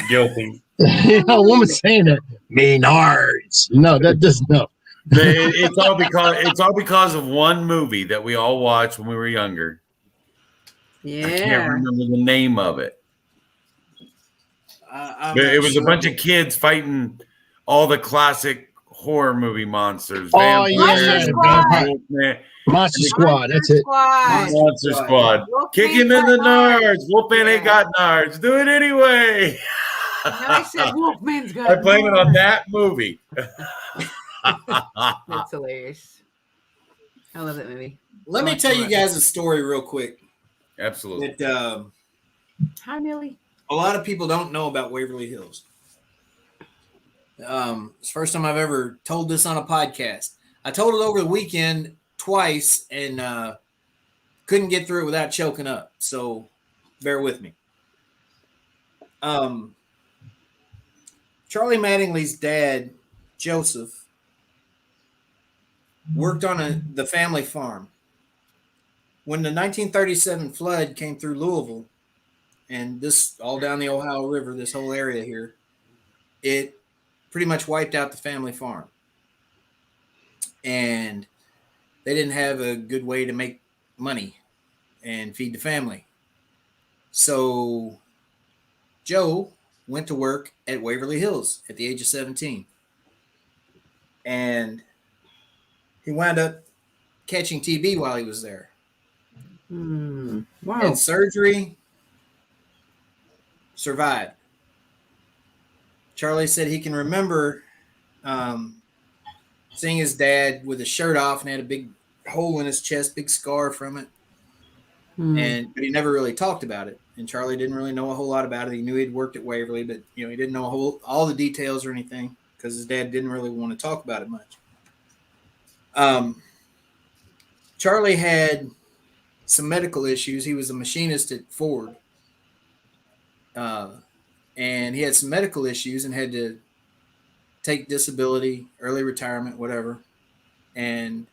Guilty. A woman saying it, Menards. No, that doesn't. No. It's all because of one movie that we all watched when we were younger. Yeah. I can't remember the name of it. It was a bunch of kids fighting all the classic horror movie monsters. Oh, yeah. Monster Squad. That's it. Monster Squad. Kick him in the nards. Wolfman ain't got nards. Do it anyway. I said Wolfman's got I blame it on that movie. That's hilarious. I love that movie. Let me tell you guys a story real quick. Absolutely. That, Hi, Millie. a lot of people don't know about Waverly Hills. It's the first time I've ever told this on a podcast. I told it over the weekend twice and couldn't get through it without choking up. So bear with me. Charlie Mattingly's dad, Joseph, worked on the family farm. When the 1937 flood came through Louisville, and this all down the Ohio River, this whole area here, it pretty much wiped out the family farm. And they didn't have a good way to make money and feed the family. So Joe went to work at Waverly Hills at the age of 17. And he wound up catching TB while he was there. Wow. And surgery, survived. Charlie said he can remember seeing his dad with his shirt off and had a big hole in his chest, big scar from it. But he never really talked about it. And Charlie didn't really know a whole lot about it. He knew he'd worked at Waverly, but he didn't know all the details or anything because his dad didn't really want to talk about it much. Charlie had some medical issues. He was a machinist at Ford. And he had some medical issues and had to take disability, early retirement, whatever. And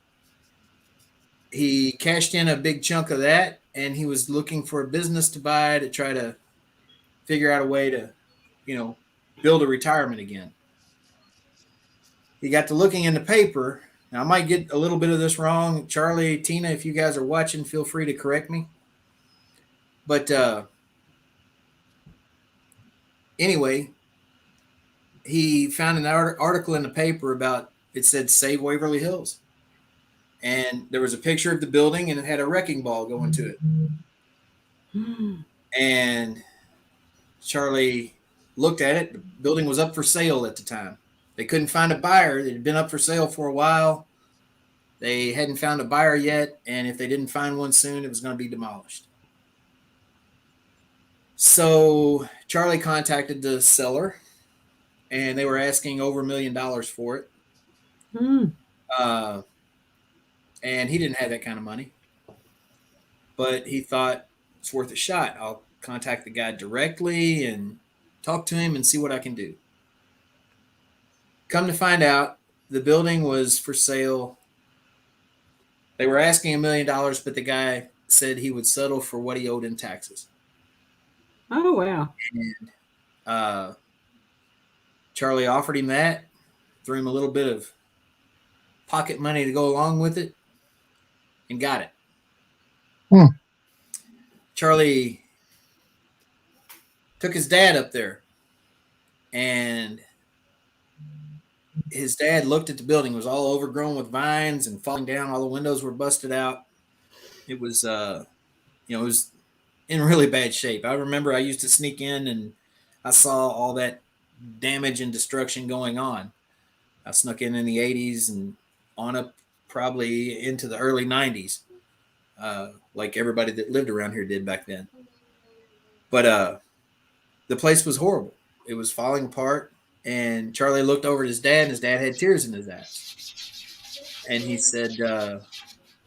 he cashed in a big chunk of that, and he was looking for a business to buy to try to figure out a way to, build a retirement again. He got to looking in the paper. Now, I might get a little bit of this wrong. Charlie, Tina, if you guys are watching, feel free to correct me. But anyway, he found an article in the paper about, it said, Save Waverly Hills. And there was a picture of the building, and it had a wrecking ball going to it. And Charlie looked at it. The building was up for sale at the time. They couldn't find a buyer. It had been up for sale for a while. They hadn't found a buyer yet, and if they didn't find one soon, it was going to be demolished. So Charlie contacted the seller, and they were asking over $1 million for it. And he didn't have that kind of money. But he thought, it's worth a shot. I'll contact the guy directly and talk to him and see what I can do. Come to find out, the building was for sale. They were asking $1 million, but the guy said he would settle for what he owed in taxes. Oh, wow. And Charlie offered him that, threw him a little bit of pocket money to go along with it, and got it. Charlie took his dad up there, and his dad looked at the building. It was all overgrown with vines and falling down. All the windows were busted out. It was, it was in really bad shape. I remember I used to sneak in and I saw all that damage and destruction going on. I snuck in the 80s and on up probably into the early 90s, like everybody that lived around here did back then. But the place was horrible. It was falling apart. And Charlie looked over at his dad, and his dad had tears in his eyes. And he said,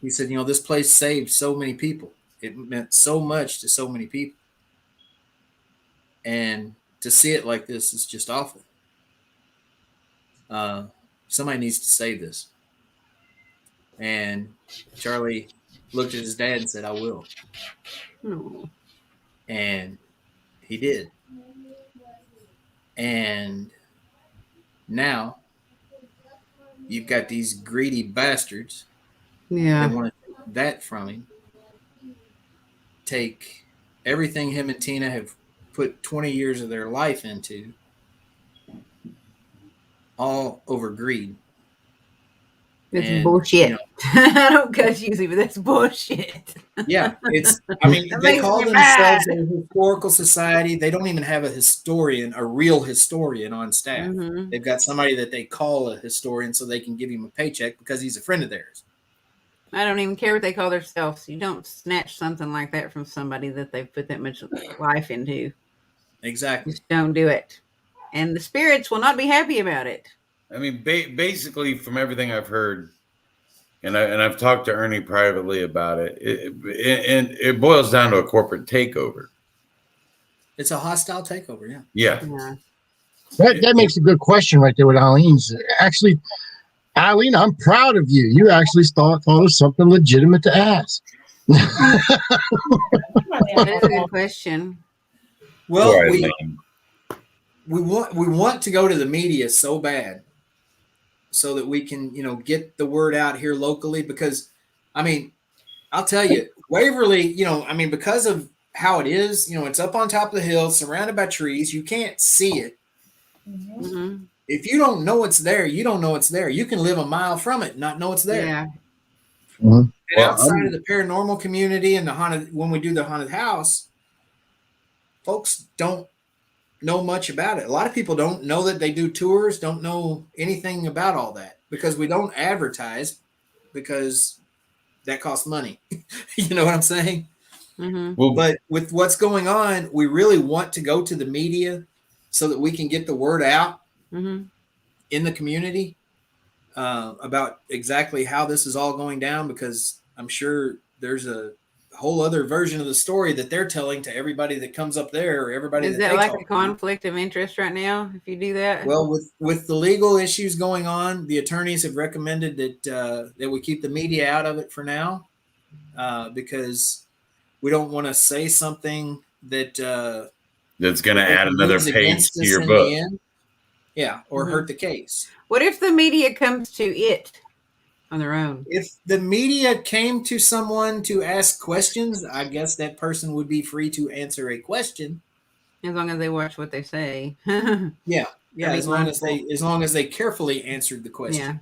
this place saved so many people. It meant so much to so many people. And to see it like this is just awful. Somebody needs to save this. And Charlie looked at his dad and said, I will. Oh. And he did. And now you've got these greedy bastards that want to take that from him. Take everything him and Tina have put 20 years of their life into, all over greed. It's bullshit. I don't cut you, but that's bullshit. Yeah, they call themselves a historical society. They don't even have a real historian on staff. Mm-hmm. They've got somebody that they call a historian so they can give him a paycheck because he's a friend of theirs. I don't even care what they call themselves. You don't snatch something like that from somebody that they've put that much life into. Exactly. Just don't do it. And the spirits will not be happy about it. I mean, basically, from everything I've heard, and I've talked to Ernie privately about it, and it boils down to a corporate takeover. It's a hostile takeover, yeah. Yeah. That makes a good question right there with Eileen's. Actually, Eileen, I'm proud of you. You actually thought of something legitimate to ask. That is a good question. Well, we want to go to the media so bad so that we can, get the word out here locally because, I'll tell you, Waverly, because of how it is. You know, it's up on top of the hill, surrounded by trees. You can't see it. Mm-hmm. If you don't know it's there, you don't know it's there. You can live a mile from it and not know it's there. Yeah. Mhm. And Well, outside of the paranormal community and the haunted, when we do the haunted house, folks don't know much about it. A lot of people don't know that they do tours, don't know anything about all that because we don't advertise because that costs money. You know what I'm saying? Mm-hmm. Well, But with what's going on, we really want to go to the media so that we can get the word out Mm-hmm. in the community about exactly how this is all going down, because I'm sure there's a whole other version of the story that they're telling to everybody that comes up there or everybody Is that that they like talk a to. conflict of interest right now if you do that? Well, with the legal issues going on, the attorneys have recommended that we keep the media out of it for now, because we don't want to say something that that's going to they add can another use page against to us your in book. the end. Yeah, or Mhm. hurt the case. What if the media comes to it on their own? If the media came to someone to ask questions, I guess that person would be free to answer a question. As long as they watch what they say. Yeah, yeah. be As long as mindful. they carefully answered the question.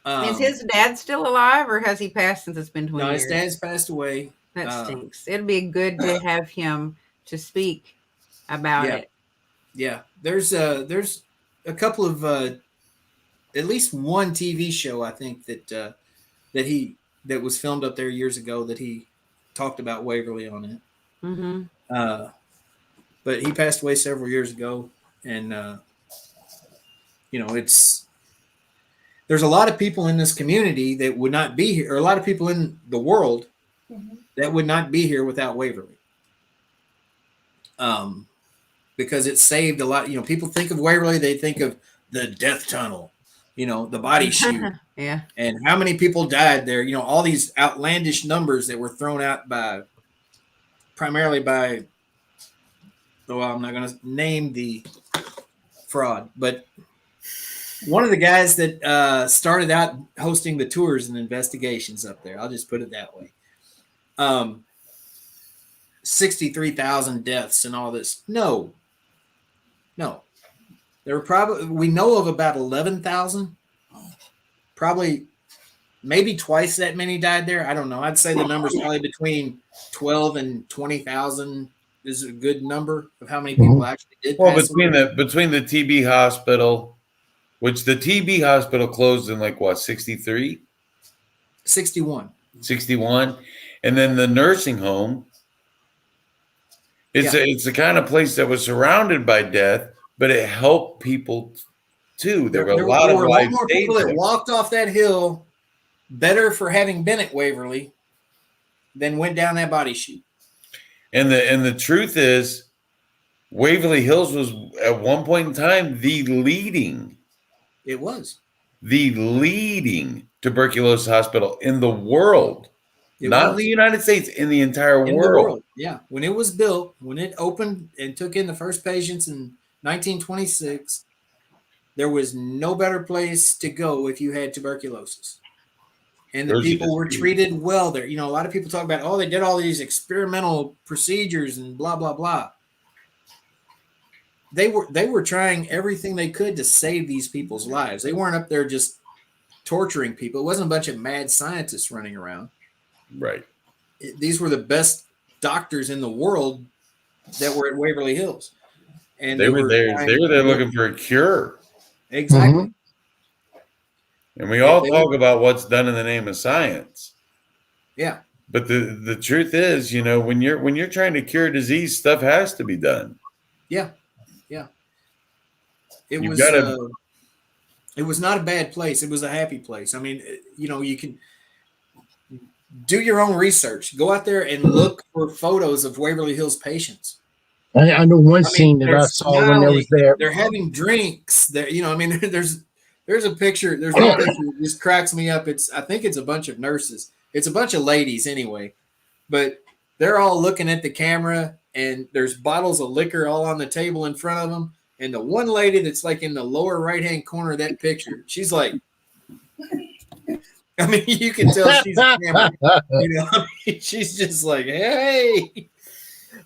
Yeah. Is his dad still alive or has he passed since it's been 20 No, his years? dad's passed away. That stinks. It'd be good to have him to speak about Yeah. it. Yeah, there's a couple of at least one TV show I think that was filmed up there years ago that he talked about Waverly on it. Mm-hmm. But he passed away several years ago, and there's a lot of people in this community that would not be here, or a lot of people in the world that would not be here without Waverly. Because it saved a lot. People think of Waverly, they think of the death tunnel, the body chute. Yeah. And how many people died there? All these outlandish numbers that were thrown out primarily by, well, I'm not going to name the fraud, but one of the guys that started out hosting the tours and investigations up there. I'll just put it that way. 63,000 deaths and all this. No. There were probably, we know of about 11,000. Probably maybe twice that many died there. I don't know. I'd say the number's probably between 12 and 20,000 is a good number of how many people actually did pass away. Between the TB hospital, which the TB hospital closed in like what, 63? 61. 61. And then the nursing home. It's the kind of place that was surrounded by death, but it helped people too. There were a lot of lives more saved people that there. walked off that hill better for having been at Waverly than went down that body chute. And the truth is, Waverly Hills was at one point in time the leading tuberculosis hospital in the world. Not in the United States, in the entire world. Yeah. When it was built, when it opened and took in the first patients in 1926, there was no better place to go if you had tuberculosis. And the people were treated well there. A lot of people talk about, they did all these experimental procedures and blah, blah, blah. They were trying everything they could to save these people's lives. They weren't up there just torturing people. It wasn't a bunch of mad scientists running around. Right. These were the best doctors in the world that were at Waverly Hills. And they were there looking for a cure. Exactly. Mm-hmm. And we all talk about what's done in the name of science. Yeah. But the truth is, when you're trying to cure disease, stuff has to be done. Yeah. Yeah. It was not a bad place. It was a happy place. I mean, you can do your own research. Go out there and look for photos of Waverly Hills patients. I know one scene that I saw when I was there. They're having drinks. There's a picture. There's one picture that just cracks me up. I think it's a bunch of nurses. It's a bunch of ladies anyway, but they're all looking at the camera and there's bottles of liquor all on the table in front of them. And the one lady that's like in the lower right-hand corner of that picture, she's like, I mean, you can tell she's hammered. She's just like, hey.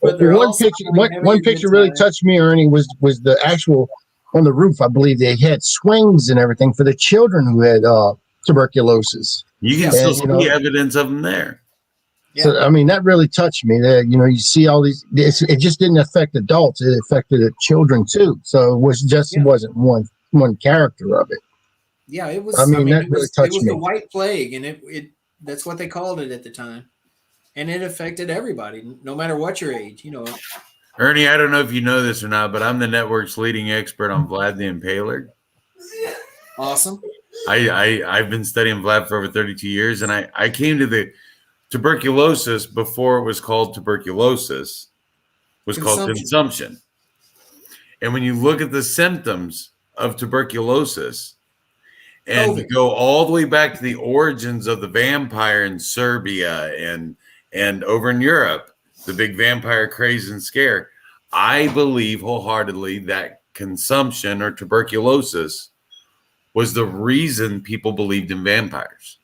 but they're One also picture, really heavy one in picture the really time. touched me, Ernie. Was the actual on the roof? I believe they had swings and everything for the children who had tuberculosis. You can Yeah. still And, see you know, evidence of them there. so I mean, that really touched me. That you see all these. It just didn't affect adults; it affected the children too. So it was just Yeah. wasn't one character of it. Yeah, it I was. I mean, mean, that really it touched was the me. white plague, and it that's what they called it at the time, and it affected everybody, no matter what your age. Ernie, I don't know if you know this or not, but I'm the network's leading expert on Vlad the Impaler. Awesome. I've been studying Vlad for over 32 years, and I came to the tuberculosis before it was called tuberculosis, was called consumption. And when you look at the symptoms of tuberculosis and COVID. go all the way back to the origins of the vampire in Serbia and over in Europe, the big vampire craze and scare, I believe wholeheartedly that consumption or tuberculosis was the reason people believed in vampires.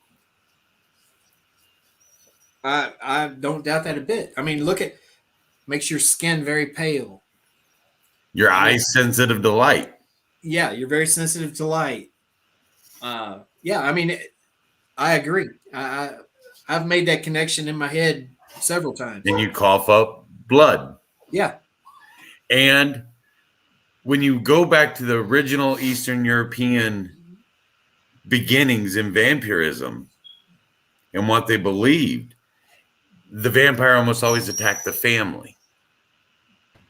I don't doubt that a bit. I mean, makes your skin very pale. Your eyes sensitive to light. Yeah, you're very sensitive to light. Yeah, I mean, I agree. I've made that connection in my head several times. And you cough up blood. Yeah. And when you go back to the original Eastern European beginnings in vampirism and what they believed, the vampire almost always attacked the family.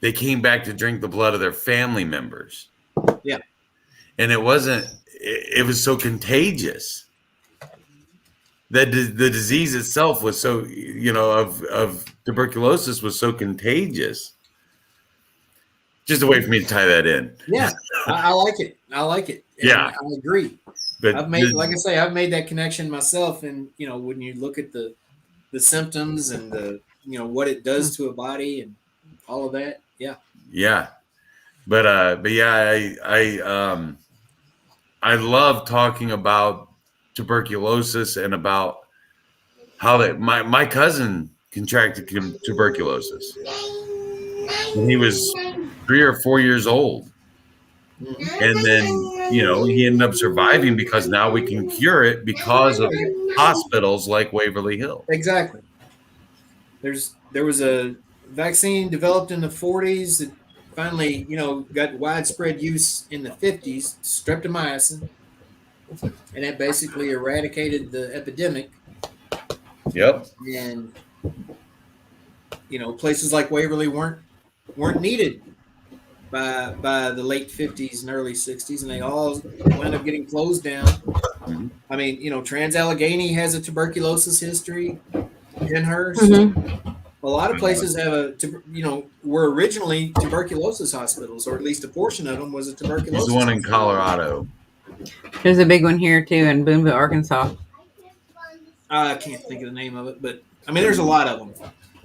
They came back to drink the blood of their family members. Yeah. And it was so contagious that the disease itself was so, of tuberculosis was so contagious. Just a way for me to tie that in. Yeah, I like it. I like it. And yeah, I agree. But I've made that connection myself. And when you look at the symptoms and the what it does to a body and all of that, yeah. Yeah, but yeah, I love talking about tuberculosis and about how my cousin contracted tuberculosis when he was 3 or 4 years old. And then, he ended up surviving because now we can cure it because of hospitals like Waverly Hills. Exactly. There was a vaccine developed in the 40s that finally, got widespread use in the 50s, streptomycin, and that basically eradicated the epidemic. Yep. And places like Waverly weren't needed by the late 50s and early 60s, and they all wound up getting closed down. Mm-hmm. I mean, Trans-Allegheny has a tuberculosis history. Penhurst. Mm-hmm. A lot of places have were originally tuberculosis hospitals, or at least a portion of them was a tuberculosis. There's one in Colorado. There's a big one here too in Boonville, Arkansas. I can't think of the name of it, but I mean, there's a lot of them.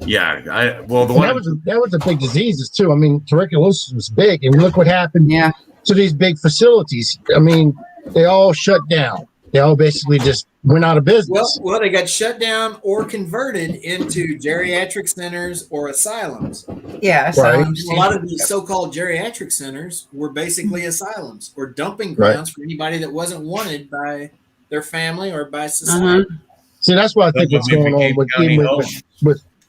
Yeah, that was a big disease too. I mean, tuberculosis was big, and look what happened. Yeah. To these big facilities. I mean, they all shut down. They all basically just went out of business. Well, they got shut down or converted into geriatric centers or asylums. Yeah, asylums. Right. A lot of these so-called geriatric centers were basically asylums or dumping grounds for anybody that wasn't wanted by their family or by society. Uh-huh. See, that's what I think what's going on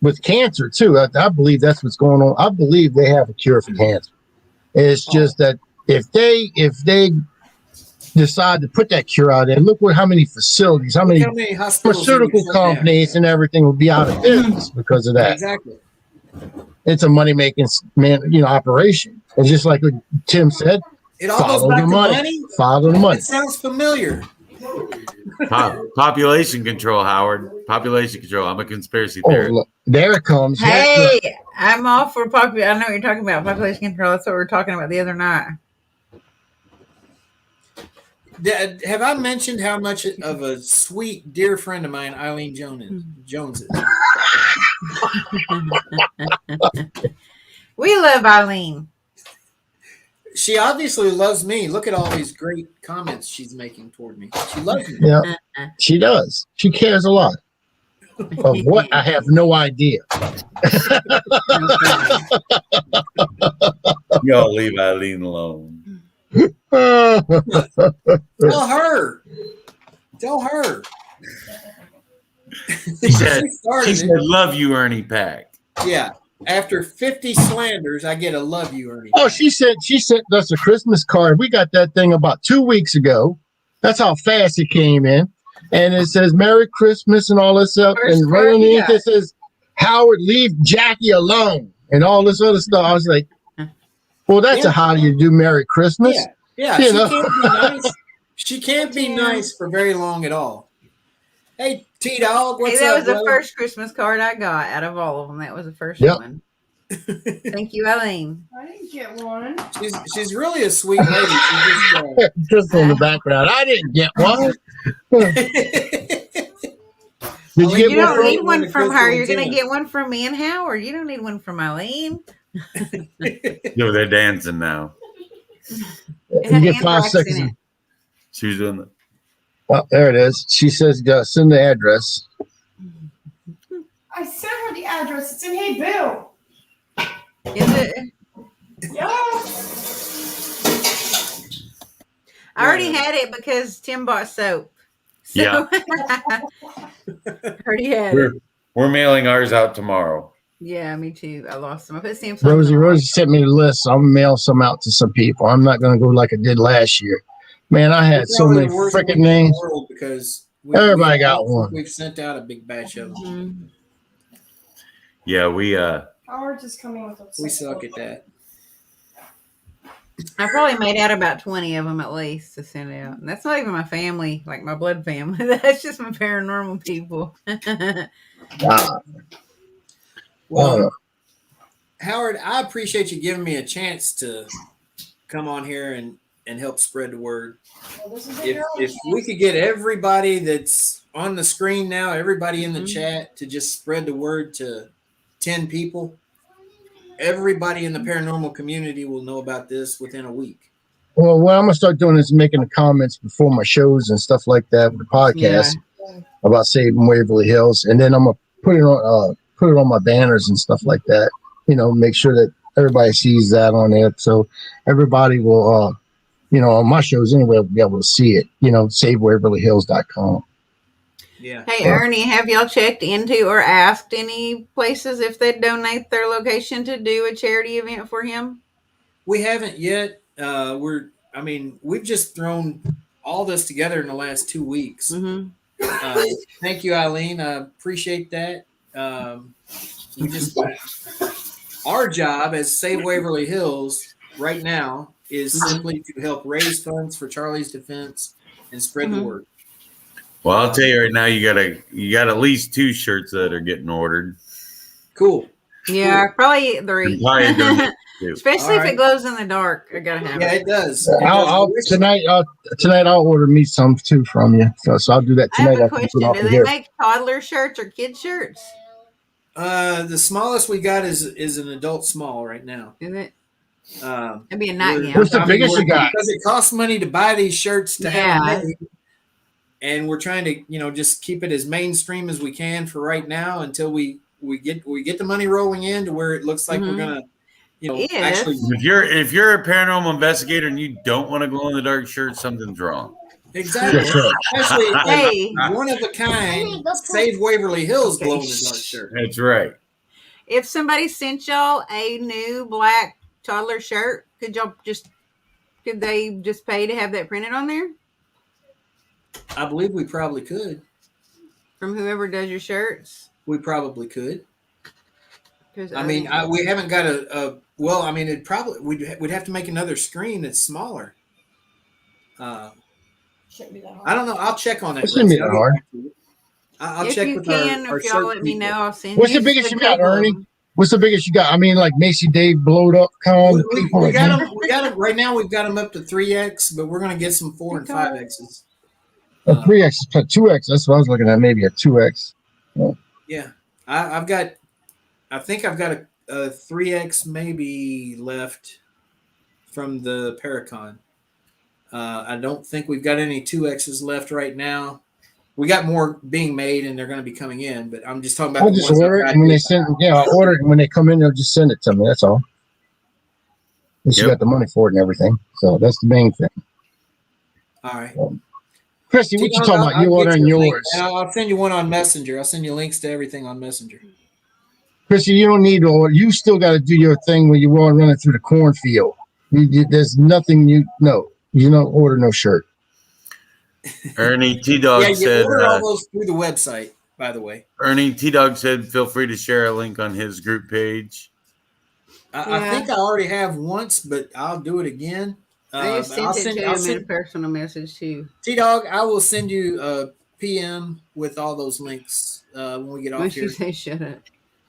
with cancer too. I believe that's what's going on. I believe they have a cure for cancer. It's just that if they decide to put that cure out there, look how many facilities, how many pharmaceutical companies and everything will be out of business because of that. Exactly. It's a money making operation. And just like what Tim said, it all goes back to money. Follow the money. It sounds familiar. Population control, Howard. Population control. I'm a conspiracy theorist. Look, there it comes. Hey, I'm all for I know what you're talking about. Population control. That's what we were talking about the other night. Have I mentioned how much of a sweet, dear friend of mine, Eileen Jones is? We love Eileen. She obviously loves me. Look at all these great comments she's making toward me. She loves me. Yeah, she does. She cares a lot. Of what? I have no idea. Y'all leave Eileen alone. Tell her. Tell her. She said, started it. "Love you, Ernie Pack." Yeah. After 50 slanders, I get a love you, Ernie. Oh, Pack. she sent us a Christmas card. We got that thing about 2 weeks ago. That's how fast it came in. And it says Merry Christmas and all this stuff. First And right card you underneath got. it says, Howard, leave Jackie alone. And all this other stuff. I was like, well, that's a how do you do Merry Christmas. Yeah. You She know? can't be nice. She can't be nice for very long at all. Hey, T-Dog, what's that up, was the brother? first Christmas card I got out of all of them. That was the first Yep. one. Thank you, Eileen. I didn't get one. She's really a sweet lady. She Just in the background. I didn't get one. Did you You get don't one? need one from her. You're Crystal going and to get one from me and Howard. You don't need one from Eileen. No, they're dancing now. It You had get 5 anthrax seconds. in it. She was doing the. Oh, there it is. She says, send the address. I sent her the address. It's in Hey Bill. Is it? Yeah. I already had it because Tim bought soap. So Yeah. already had it. We're mailing ours out tomorrow. Yeah, me too. I lost them. I put stamps on Rosie them. sent me a list. I'll mail some out to some people. I'm not going to go like I did last year. Man, I had so many freaking names. Because Everybody got one. We've sent out a big batch of them. Mhm. Yeah, we Howard's just coming with We suck at that. I probably made out about 20 of them at least to send out. And that's not even my family, like my blood family. That's just my paranormal people. Wow. Well, Howard, I appreciate you giving me a chance to come on here and help spread the word. Well, this is If we could get everybody that's on the screen now, everybody in the chat to just spread the word to 10 people, everybody in the paranormal community will know about this within a week. Well, what I'm going to start doing is making the comments before my shows and stuff like that with the podcast about saving Waverly Hills. And then I'm going to put it on my banners and stuff like that. You know, make sure that everybody sees that on there. So everybody will, on my shows anyway, will be able to see it, savewaverlyhills.com. Yeah. Hey, Ernie, have y'all checked into or asked any places if they'd donate their location to do a charity event for him? We haven't yet. We've just thrown all this together in the last 2 weeks. Mm-hmm. Thank you, Eileen. I appreciate that. Our job as Save Waverly Hills right now is simply to help raise funds for Charlie's Defense and spread the word. Well, I'll tell you right now, you got at least 2 shirts that are getting ordered. Cool. Yeah, probably 3. Especially if it glows in the dark. I gotta have it. Yeah, it does. Tonight I'll order me some too from you. So I'll do that I have tonight. a question. Do they make toddler shirts or kid shirts? The smallest we got is an adult small right now. Is it? It'd be a nightgown. What's the biggest you got? Because it costs money to buy these shirts to have them made. And we're trying to, just keep it as mainstream as we can for right now until we get the money rolling in to where it looks like we're gonna, actually. If you're a paranormal investigator and you don't want to glow in the dark shirt, something's wrong. Exactly. Especially one of a kind Hey, Save Waverly Hills glow in the dark shirt. That's right. If somebody sent y'all a new black toddler shirt, could they just pay to have that printed on there? I believe we probably could. From whoever does your shirts? We probably could. We haven't got it probably we'd have to make another screen that's smaller. Shouldn't be that hard. I don't know. I'll check on that. It shouldn't be that hard. I'll if check you with can, our if y'all shirt let me people. know, I'll send What's you. the biggest you a got, couple of Ernie? them. What's the biggest you got? I mean, like Macy Dave blowed up kind of people. We got them right now. We've got them up to 3X, but we're going to get some 4 and 5Xs. A 3X, 2X. That's what I was looking at. Maybe a 2X. Yeah, I think I've got a 3X maybe left from the Paracon. I don't think we've got any 2Xs left right now. We got more being made, and they're going to be coming in. But I'm just talking about I'll the just ones order it, and when they send, I'll order it, and when they come in, they'll just send it to me. That's all. At least you got the money for it and everything. So that's the main thing. All right. Christy, what you talking about? You ordering yours? I'll send you one on Messenger. I'll send you links to everything on Messenger. Christy, you don't need to order. You still got to do your thing when you're running through the cornfield. There's nothing you don't order no shirt. Ernie T-Dog Yeah, you said, order all those through the website, by the way. Ernie T-Dog said, feel free to share a link on his group page. I think I already have once, but I'll do it again. I just sent it to him in a personal message too. T-Dog, I will send you a PM with all those links when we get off Once here. you say shut up.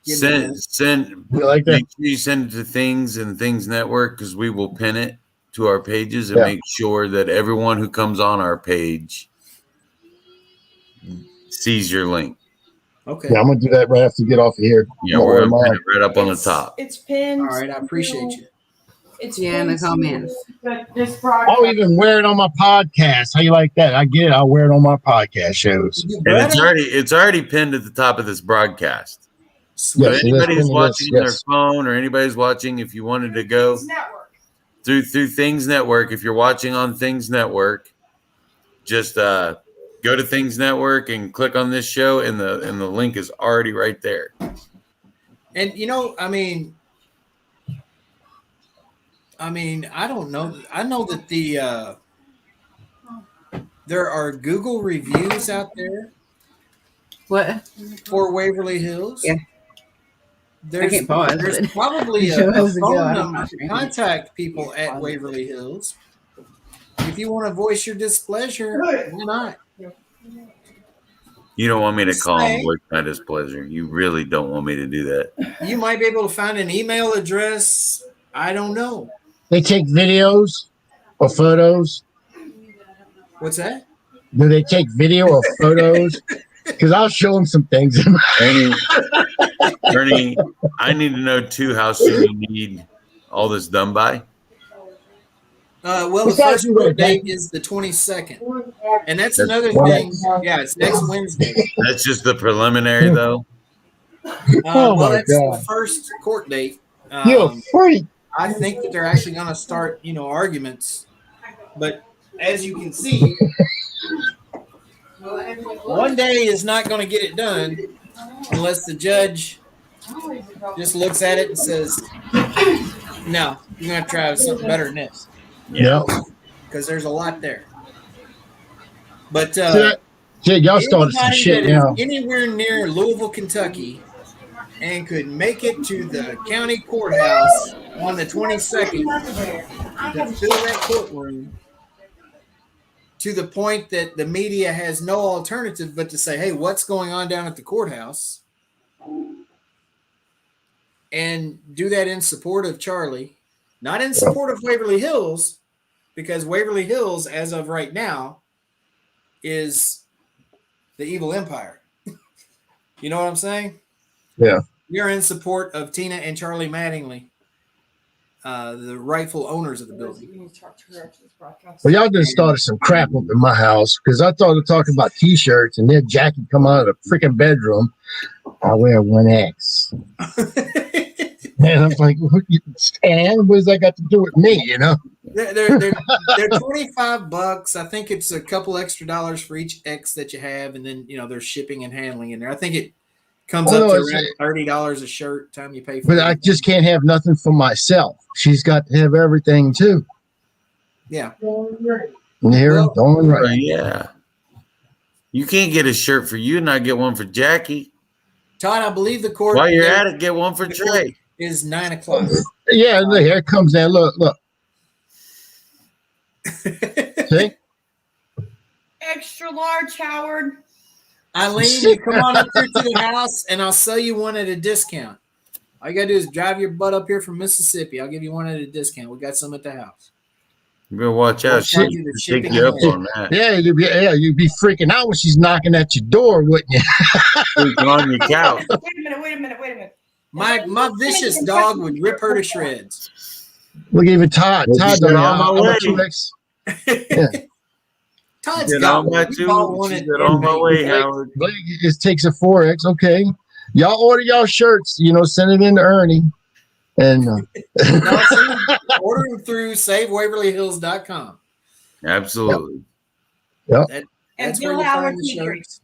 Send You like that? make sure you send it to Things and Things Network, because we will pin it to our pages and make sure that everyone who comes on our page sees your link. Okay. Yeah, I'm gonna do that right after you get off of here. Yeah, we're gonna pin it right up on the top. It's pinned. All right, I appreciate you. It's in the comments. I'll even wear it on my podcast. How you like that? I get it. I'll wear it on my podcast shows. And it's already pinned at the top of this broadcast. So Yes, anybody's watching on their phone or anybody's watching, if you wanted to go through Things Network, if you're watching on Things Network, just go to Things Network and click on this show, and the link is already right there. And I don't know. I know that there are Google reviews out there. What? For Waverly Hills. Yeah. There's probably a phone number to contact people at Waverly Hills. If you want to voice your displeasure, why not? You don't want me to call and voice my displeasure. You really don't want me to do that. You might be able to find an email address. I don't know. They take videos or photos. What's that? Do they take video or photos? Because I'll show them some things. Ernie, I need to know too how soon you need all this done by. The first court date is the 22nd, and that's another thing. Yeah, it's next Wednesday. That's just the preliminary, though. That's the first court date. You're a freak. I think that they're actually going to start, arguments, but as you can see, one day is not going to get it done unless the judge just looks at it and says, no, you're going to try something better than this. Yeah. Because there's a lot there. But y'all started some shit now. Anywhere near Louisville, Kentucky, and could make it to the county courthouse on the 22nd to fill that courtroom, to the point that the media has no alternative but to say, hey, what's going on down at the courthouse? And do that in support of Charlie, not in support of Waverly Hills, because Waverly Hills, as of right now, is the evil empire. You know what I'm saying? Yeah. We're in support of Tina and Charlie Mattingly, the rightful owners of the building. Well, y'all just started some crap up in my house because I thought we were talking about T-shirts, and then Jackie come out of the freaking bedroom. I wear 1X. And I was like, and what does that got to do with me, They're $25. I think it's a couple extra dollars for each X that you have, and then there's shipping and handling in there. I think it comes up to around $30 a shirt time you pay for it. But I just can't have nothing for myself. She's got to have everything too. Yeah. You hear him? Going right. Yeah. You can't get a shirt for you and not get one for Jackie. Todd, I believe the court. While you're at it, get one for Trey. Is 9 o'clock. Yeah, look, here it comes there. Look. See? Extra large, Howard. Eileen, you come on up here to the house, and I'll sell you one at a discount. All you got to do is drive your butt up here from Mississippi. I'll give you one at a discount. We got some at the house. You better watch out. She'll take you up on that. Yeah, you'd be freaking out when she's knocking at your door, wouldn't you? Freaking on your couch. Wait a minute. My vicious dog would rip her to shreds. Look, even Todd. Todd's on my way. Yeah. Todd's Get got on my one. We bought tube. one She at said, on my Vegas. way, Howard. Blake just takes a 4X. Okay. Y'all order y'all shirts, send it in to Ernie. And No, order them through SaveWaverlyHills.com. Absolutely. Yep. That, And that's where Bill you Howard find the t-shirts.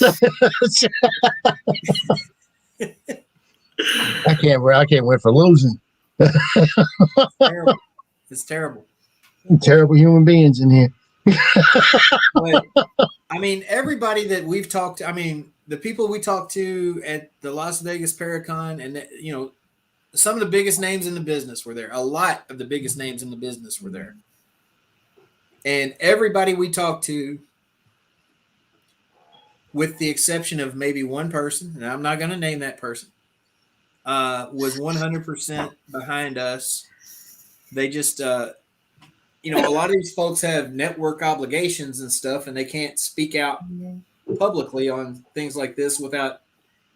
shirts. I can't win for losing. Terrible. It's terrible. Terrible human beings in here. But I mean, everybody that we've talked to, I mean, the people we talked to at the Las Vegas Paracon, and some of the biggest names in the business were there. A lot of the biggest names in the business were there. And everybody we talked to, with the exception of maybe one person, and I'm not going to name that person, was 100% behind us. They just, a lot of these folks have network obligations and stuff, and they can't speak out publicly on things like this without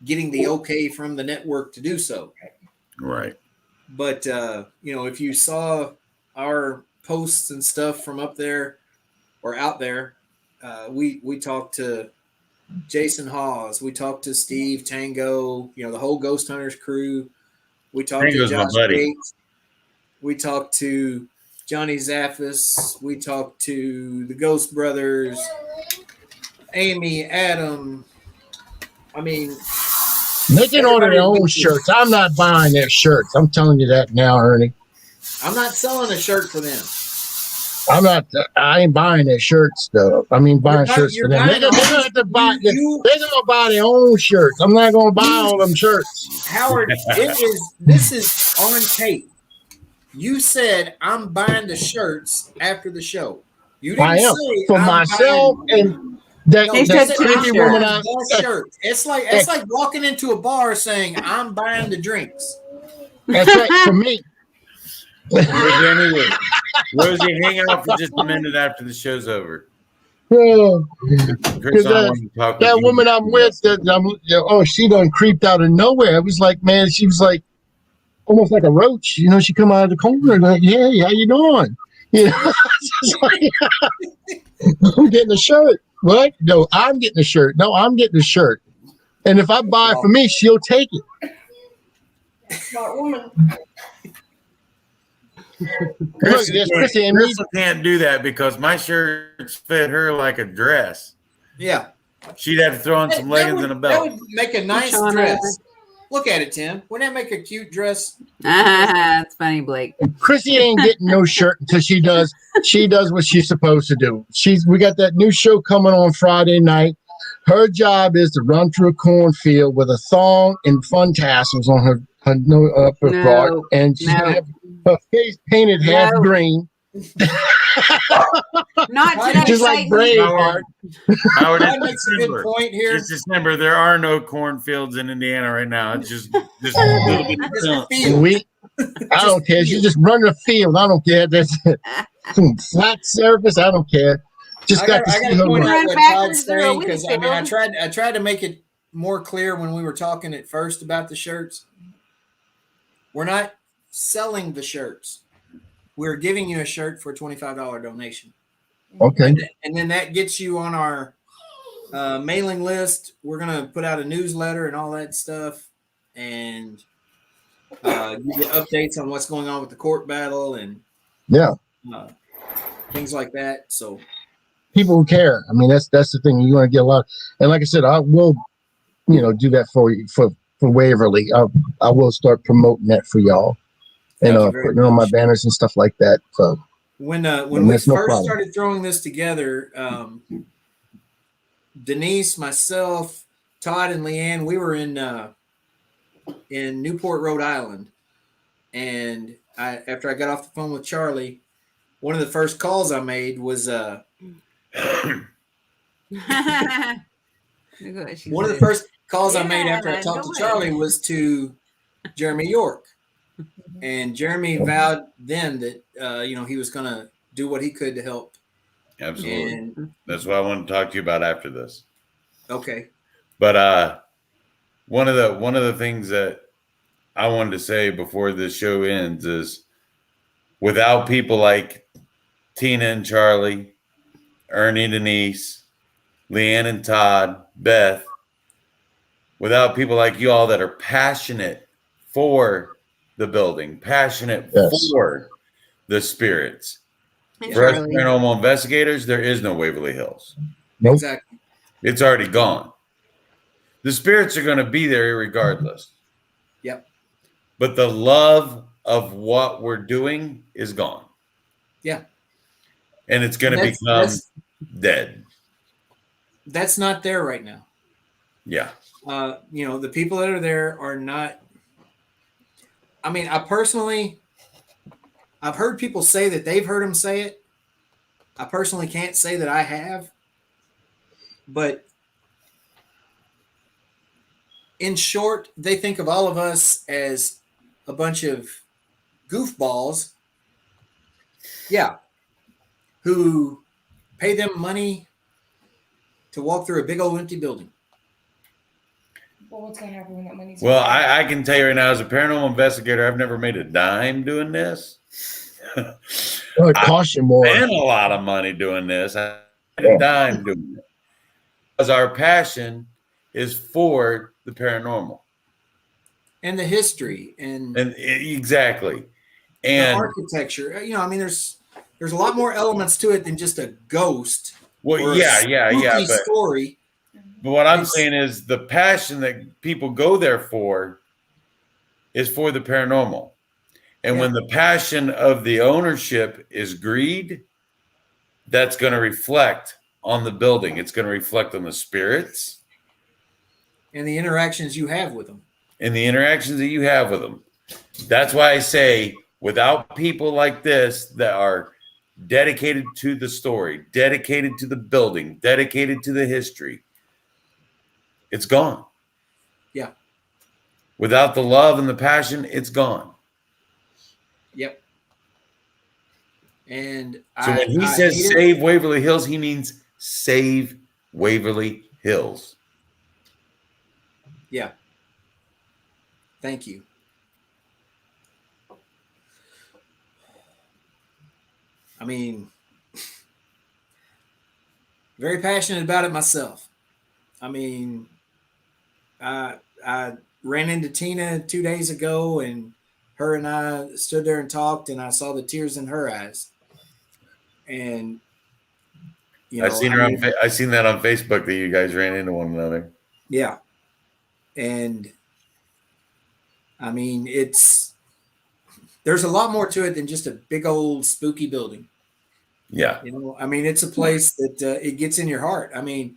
getting the okay from the network to do so. Right. But, if you saw our posts and stuff from up there or out there, we talked to Jason Hawes. We talked to Steve Tango, the whole Ghost Hunters crew. We talked Tango's to my Josh buddy. Gates. We talked to Johnny Zaffis. We talked to the Ghost Brothers, Amy, Adam. I mean, They can order their everybody- own shirts. I'm not buying their shirts. I'm telling you that now, Ernie. I'm not selling a shirt for them. I ain't buying their shirts though. I mean, buying shirts for them. They're gonna have to buy. They're gonna buy their own shirts. I'm not gonna buy all them shirts. Howard, this is on tape. You said I'm buying the shirts after the show. You didn't I am say for I'm myself buying, and that, He that said creepy t-shirt. woman. the shirts. It's like walking into a bar saying I'm buying the drinks. That's right for me. Rosie, hang out for just a minute after the show's over. Oh, Chris, I want to talk that with you. woman I'm with, she done creeped out of nowhere. It was like, man, she was like almost like a roach. She come out of the corner like, hey, how you doing? Just like, I'm getting a shirt. What? No, I'm getting a shirt. No, I'm getting a shirt. And if I buy it for me, she'll take it. Smart woman. Look, there's Chrissy and me. Crystal can't do that because my shirts fit her like a dress. Yeah. She'd have to throw on some leggings and a That belt. would make a nice Shauna. dress. Look at it, Tim. Wouldn't that make a cute dress? That's funny, Blake. Chrissy ain't getting no shirt until she does what she's supposed to do. We got that new show coming on Friday night. Her job is to run through a cornfield with a thong and fun tassels on her upper part, and she's gonna have her face painted half green, Not today, just like Satan. Braveheart. Howard, That it's makes a good December. point here. It's December. There are no cornfields in Indiana right now. It's just a little bit of Just sun. feel. I don't care. She's just running a field. I don't care. That's some flat surface. I don't care. Just I got got to see to her point run. out what backwards Todd's through a saying wheat because I field. tried to make it more clear when we were talking at first about the shirts. We're not selling the shirts. We're giving you a shirt for a $25 donation. Okay. And then that gets you on our mailing list. We're going to put out a newsletter and all that stuff and give you updates on what's going on with the court battle and Yeah. things like that. So People who care. I mean, that's the thing. You want to get a lot. And like I said, I will, do that for you for Waverly. I will start promoting that for y'all and Thank you very putting it on my much. banners and stuff like that. So when we that's first no problem. started throwing this together, Denise, myself, Todd, and Leanne, we were in Newport, Rhode Island, and after I got off the phone with Charlie, one of the first calls I made was one of the first calls I made after I talked to Charlie was to Jeremy York, and Jeremy vowed then that he was going to do what he could to help. Absolutely. And That's what I want to talk to you about after this. okay. But one of the things that I wanted to say before this show ends is without people like Tina and Charlie, Ernie, Denise, Leanne and Todd, Beth, without people like you all that are passionate for the building, passionate Yes. for the spirits. And For us Charlie. paranormal investigators, there is no Waverly Hills. Nope. Exactly. It's already gone. The spirits are going to be there regardless. Yep. But the love of what we're doing is gone. Yeah. And it's going to become dead. That's not there right now. Yeah. The people that are there are not. I mean, I've heard people say that they've heard them say it. I personally can't say that I have. But in short, they think of all of us as a bunch of goofballs. Yeah. Who pay them money to walk through a big old empty building. Well, what's going to happen when that money's Well, gone? I can tell you right now, as a paranormal investigator, I've never made a dime doing this. It would cost you more. I spent a lot of money doing this. I made a dime doing it. Because our passion is for the paranormal. And the history and Exactly. the And architecture. I mean, there's a lot more elements to it than just a ghost. well, or yeah. spooky story. But what I'm saying is the passion that people go there for is for the paranormal. And when the passion of the ownership is greed, that's going to reflect on the building. It's going to reflect on the spirits. And the interactions you have with them. And the interactions that you have with them. That's why I say, without people like this that are dedicated to the story, dedicated to the building, dedicated to the history, it's gone. Yeah. Without the love and the passion, it's gone. Yep. And So when he says save Waverly Hills, he means save Waverly Hills. Yeah. Thank you. I mean, very passionate about it myself. I mean, I ran into Tina 2 days ago, and her and I stood there and talked, and I saw the tears in her eyes. And I seen that on Facebook that you guys ran into one another. Yeah. And I mean, there's a lot more to it than just a big old spooky building. Yeah. I mean, it's a place that it gets in your heart. I mean,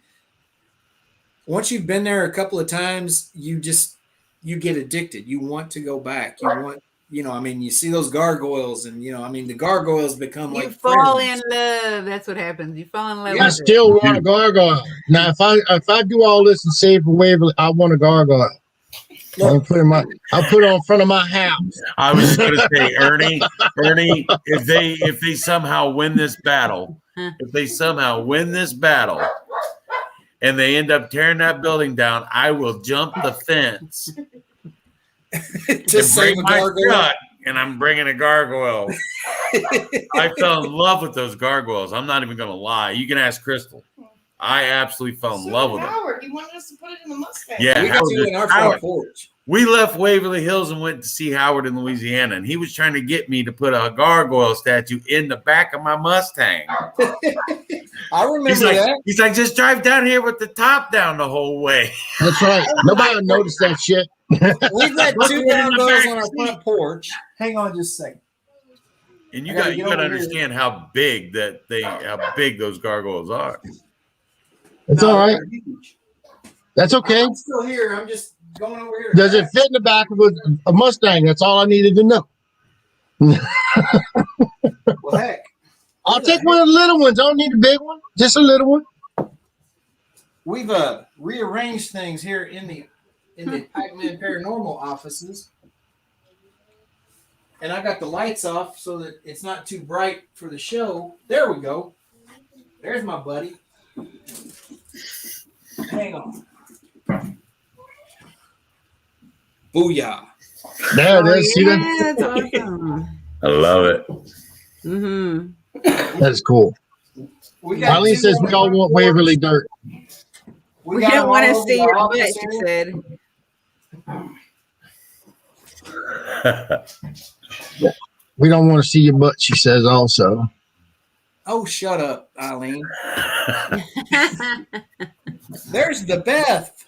once you've been there a couple of times, you get addicted. You want to go back. You want, I mean, you see those gargoyles, and the gargoyles become You like fall friends. in love. That's what happens. You fall in love. I with still want a gargoyle. Now, if I do all this and save for Waverly, I want a gargoyle. I'll put it on front of my house. I was just going to say, Ernie, if they somehow win this battle, and they end up tearing that building down, I will jump the fence to save a gargoyle. And I'm bringing a gargoyle. I fell in love with those gargoyles. I'm not even going to lie. You can ask Crystal. I absolutely fell in love with them. Howard, you wanted us to put it in the Mustang. Yeah, We got to in our front porch. We left Waverly Hills and went to see Howard in Louisiana, and he was trying to get me to put a gargoyle statue in the back of my Mustang. I remember that. He's like, just drive down here with the top down the whole way. That's right. Nobody noticed that shit. We've got two gargoyles on our front porch. Hang on just a second. And you got to understand how big those gargoyles are. It's all right. That's okay. I'm still here. I'm just going over here. Does it fit in the back of a Mustang? That's all I needed to know. Well, heck. I'll take one of the little ones. I don't need a big one. Just a little one. We've rearranged things here in the Pac-Man Paranormal offices. And I got the lights off so that it's not too bright for the show. There we go. There's my buddy. Hang on. Booyah. There it is. See that? Yeah, that's awesome. I love it. Mm-hmm. That's cool. We got Eileen two says we all want Waverly dirt. We got don't them want all to over see the your office butt, she here. said. We don't want to see your butt, she says also. Oh, shut up, Eileen. There's the Beth.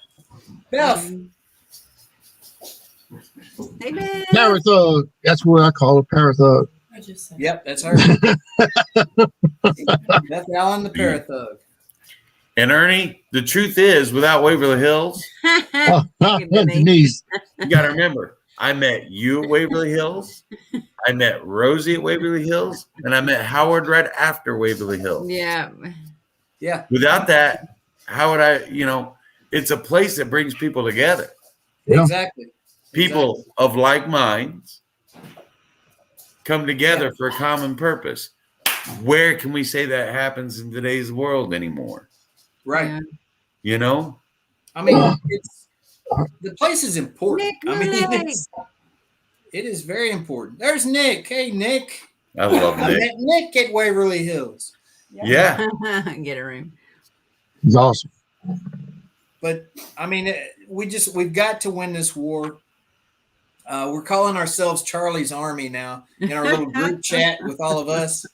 Beth. Hey, Beth. Parathug. That's what I call it, Parathug. I just said. Yep, that's her. Beth Allen, the Parathug. And Ernie, the truth is, without Waverly Hills, Denise. you got to remember, I met you at Waverly Hills, I met Rosie at Waverly Hills, and I met Howard right after Waverly Hills. Yeah. Yeah. Without that, how would I, it's a place that brings people together. Yeah. Exactly. People of like minds come together for a common purpose. Where can we say that happens in today's world anymore? Right. Yeah. I mean, the place is important. Nick I mean, Millay. it is very important. There's Nick. Hey, Nick. I love I Nick. met Nick at Waverly Hills. Yeah. Get a room. It's awesome. But I mean, we've got to win this war. We're calling ourselves Charlie's Army now in our little group chat with all of us.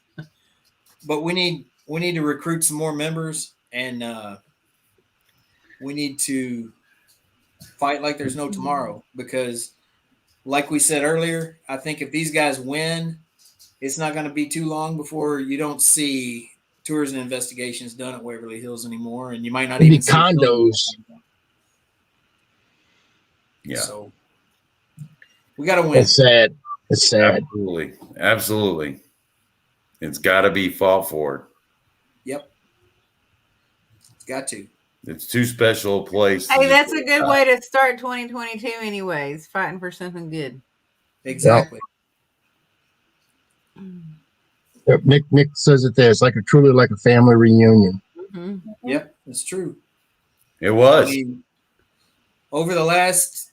But we need to recruit some more members, and we need to fight like there's no tomorrow. Because, like we said earlier, I think if these guys win, it's not going to be too long before you don't see tours and investigations done at Waverly Hills anymore, and you might not Maybe even see condos. Yeah. So we got to win. It's sad. It's sad. Absolutely. Absolutely. It's got to be fought for. Yep. It's got to. It's too special a place. Hey, that's a good way to start 2022 anyways, fighting for something good. Exactly. Nick says it there. It's like truly like a family reunion. Mm-hmm. Yep, it's true. It was. I mean, over the last,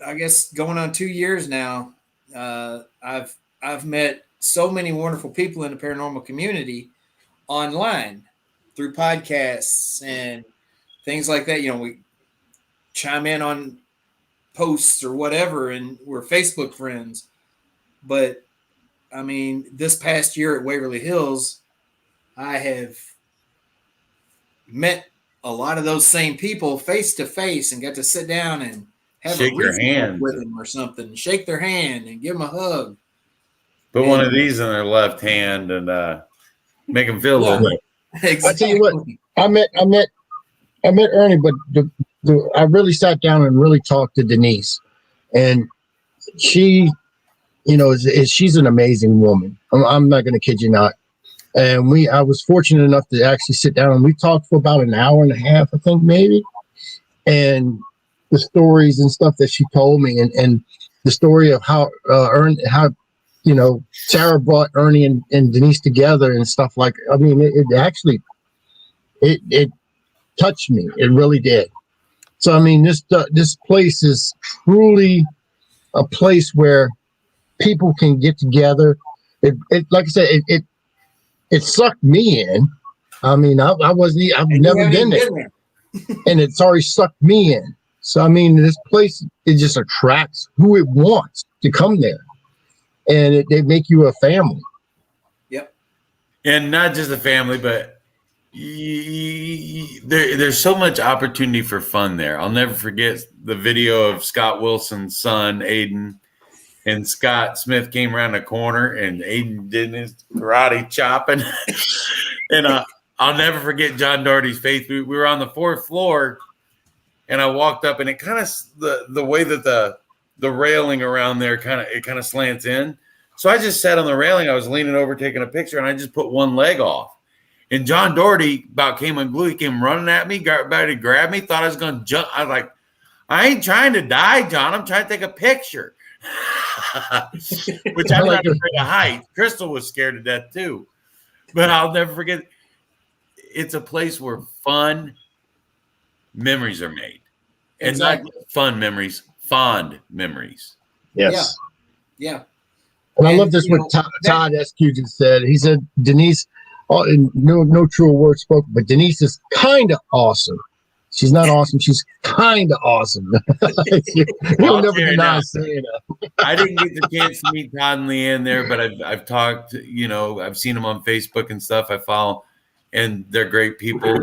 I guess, going on 2 years now, I've met so many wonderful people in the paranormal community online through podcasts and things like that. We chime in on posts or whatever, and we're Facebook friends. But I mean, this past year at Waverly Hills, I have met a lot of those same people face to face and got to sit down and have Shake a your refill hand with them or something, shake their hand and give them a hug. Put one of these in their left hand and make them feel a little bit. Exactly. I tell you what, I met Ernie, but I really sat down and really talked to Denise, and she, she's an amazing woman. I'm not going to kid you not. And I was fortunate enough to actually sit down and we talked for about an hour and a half, I think maybe. And the stories and stuff that she told me, and the story of how Sarah brought Ernie and Denise together and stuff like. I mean, it actually touched me. It really did. So I mean, this place is truly a place where people can get together. It like I said, it sucked me in. I mean, I've never been there. And it's already sucked me in. So I mean, this place, it just attracts who it wants to come there, and they make you a family. Yep. And not just a family, but there's so much opportunity for fun there. I'll never forget the video of Scott Wilson's son, Aiden, and Scott Smith came around the corner and Aiden did his karate chopping. And I'll never forget John Doherty's face. We were on the 4th floor and I walked up and it kind of, the way that the railing around there kind of slants in. So I just sat on the railing. I was leaning over taking a picture and I just put one leg off. And John Doherty about came unglued. He came running at me, got about to grab me, thought I was going to jump. I was like, I ain't trying to die, John. I'm trying to take a picture. Which I'm not afraid of height. Crystal was scared to death too. But I'll never forget. It's a place where fun memories are made. And Exactly. not fun memories, fond memories. Yes. Yeah. And I love this what Todd SQ just said. He said, Denise, and no true word spoken, but Denise is kind of awesome. She's not awesome. She's kind of awesome. You'll I'll never tell you deny now. saying that. I didn't get the chance to meet Todd and Leanne there, but I've talked, I've seen them on Facebook and stuff. I follow, and they're great people.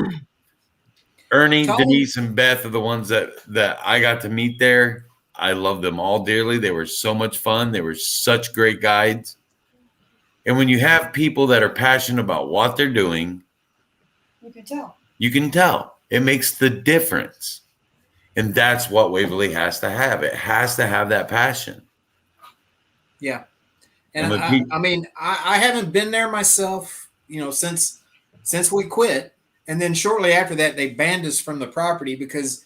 Ernie, Todd- Denise, and Beth are the ones that I got to meet there. I love them all dearly. They were so much fun. They were such great guides. And when you have people that are passionate about what they're doing, You can tell. you can tell. It makes the difference. And that's what Waverly has to have. It has to have that passion. Yeah. And And I haven't been there myself, since we quit. And then shortly after that, they banned us from the property because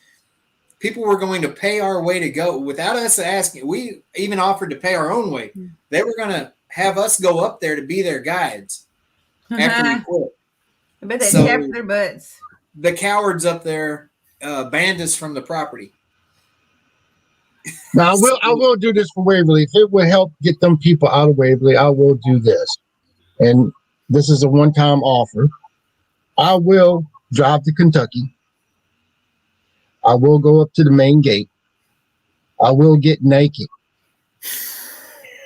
people were going to pay our way to go without us asking. We even offered to pay our own way. They were going to have us go up there to be their guides after we quit. I bet they So- tapped their butts. The cowards up there banned us from the property. Now I will do this for Waverly. If it will help get them people out of Waverly, I will do this. And this is a one-time offer. I will drive to Kentucky. I will go up to the main gate. I will get naked.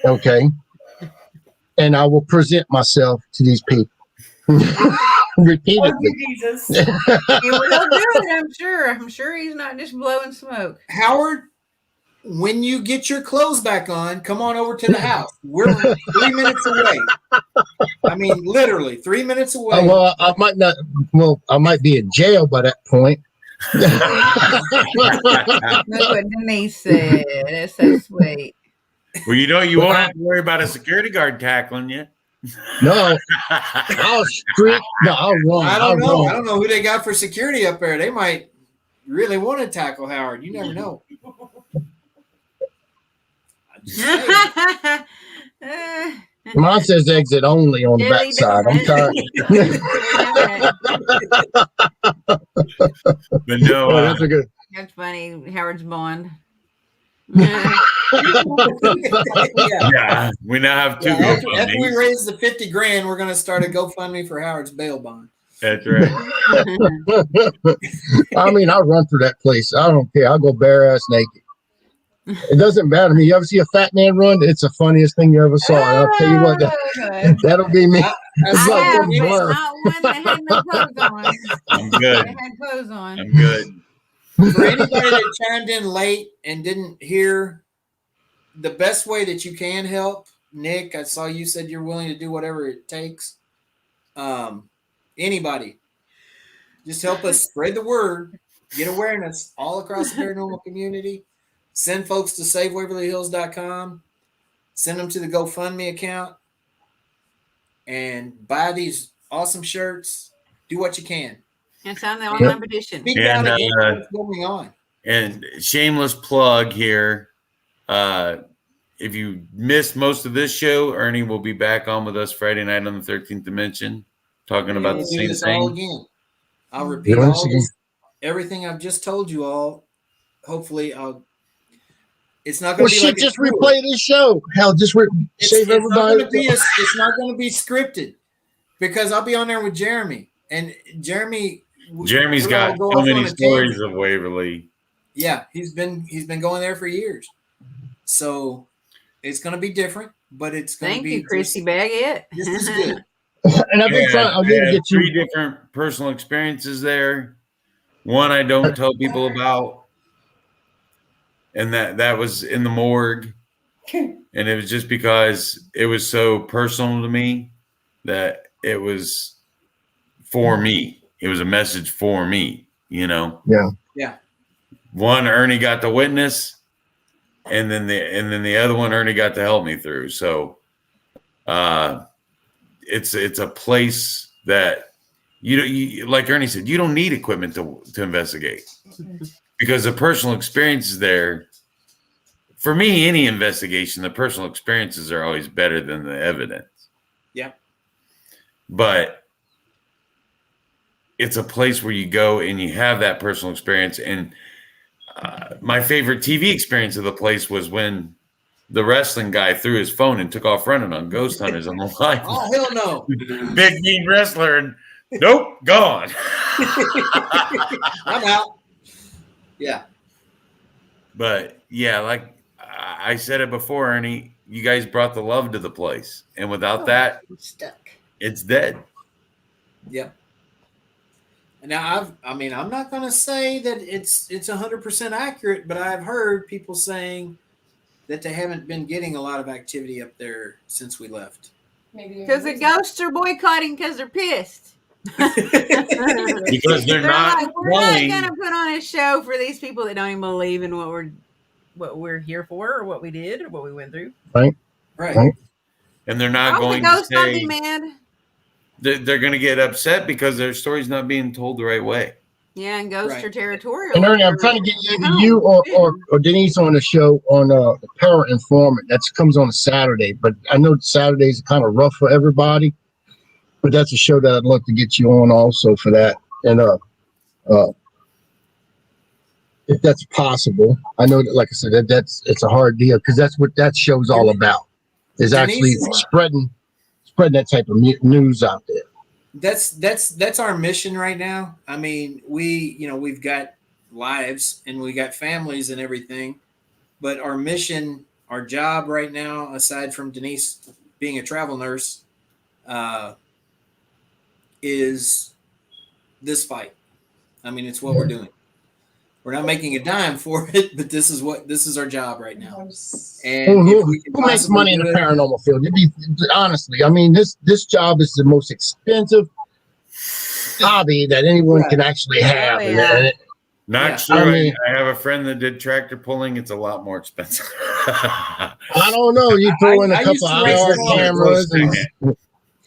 Okay. And I will present myself to these people. Thank Repeatedly. you, Jesus. He will do it, I'm sure. I'm sure he's not just blowing smoke. Howard, when you get your clothes back on, come on over to the house. We're 3 minutes away. I mean, literally 3 minutes away. Oh, well, I might not. Well, I might be in jail by that point. Look what Denise said. That's so sweet. Well, you won't have to worry about a security guard tackling you. No, I'll streak. No, I'll run. I don't know. I'll I run. don't know who they got for security up there. They might really want to tackle Howard. You never know. I'm just saying. Mine says exit only on the Jelly backside. I'm tired. But no, Oh, that's a good. That's funny. Howard's Bond. Yeah. yeah, we now have two After we GoFundMes. raise the 50 grand, we're going to start a GoFundMe for Howard's bail bond. That's right. I mean, I'll run through that place. I don't care. I'll go bare ass naked. It doesn't matter to me. You ever see a fat man run? It's the funniest thing you ever saw. And I'll tell you what, that'll be me. It's I like have, a but blur. it's not one that had no clothes on. I'm They good. had clothes on. I'm good. For anybody that chimed in late and didn't hear, the best way that you can help, Nick, I saw you said you're willing to do whatever it takes. Anybody, just help us spread the word, get awareness all across the paranormal community. Send folks to SaveWaverlyHills.com. Send them to the GoFundMe account and buy these awesome shirts. Do what you can. And sign the online petition. Speak And, out against what's going on. And shameless plug here. If you missed most of this show, Ernie will be back on with us Friday night on the 13th Dimension, talking about the We'll do same this all thing. again. I'll repeat Once all again. this, everything I've just told you all. Hopefully, it's not going Well, to be shit, like just a tour. replay this show. Hell, just save everybody. It's not going to be scripted because I'll be on there with Jeremy and Jeremy's Jeremy's got so many stories of Waverly. Yeah, he's been going there for years, so it's going to be different. But it's going to Thank be you, Christy Baggett. This is good. And I've been trying. I've I been had get you. 3 different personal experiences there. One I don't tell people about, and that was in the morgue, and it was just because it was so personal to me that it was for me. It was a message for me, Yeah. Yeah. One Ernie got to witness, and then the other one Ernie got to help me through. So, it's a place that you like Ernie said, you don't need equipment to investigate because the personal experiences there. For me, any investigation, the personal experiences are always better than the evidence. Yeah. But it's a place where you go and you have that personal experience. And my favorite TV experience of the place was when the wrestling guy threw his phone and took off running on Ghost Hunters on the line. Oh, hell no. Big mean wrestler, and nope, gone. I'm out. Yeah. But yeah, like I said it before, Ernie, you guys brought the love to the place, and without that, I'm stuck. it's dead. Yep. Now I'm not going to say that it's 100% accurate, but I've heard people saying that they haven't been getting a lot of activity up there since we left. Maybe Because the ghosts are boycotting because they're pissed. Because they're not like, we're going. not going to put on a show for these people that don't even believe in what we're here for, or what we did, or what we went through. Right. And they're not All the going to ghosts not say be mad. they're going to get upset because their story's not being told the right way. Yeah, and ghosts Right. are territorial. And Ernie, I'm trying to get either you or Denise on the show on the Power Informant. That comes on a Saturday, but I know Saturdays are kind of rough for everybody. But that's a show that I'd love to get you on also for that. And if that's possible, I know that, like I said, it's a hard deal because that's what that show's all about. Is actually spreading that type of news out there. That's our mission right now. I mean, we've got lives and we got families and everything, but our mission, our job right now, aside from Denise being a travel nurse, is this fight. I mean, it's what we're doing. We're not making a dime for it, but this is our job right now. And who makes money in the paranormal field? Honestly, I mean, this job is the most expensive hobby that anyone can actually have. Oh, yeah. Not sure. I mean, I have a friend that did tractor pulling. It's a lot more expensive. I don't know. You throw in a couple of IR cameras.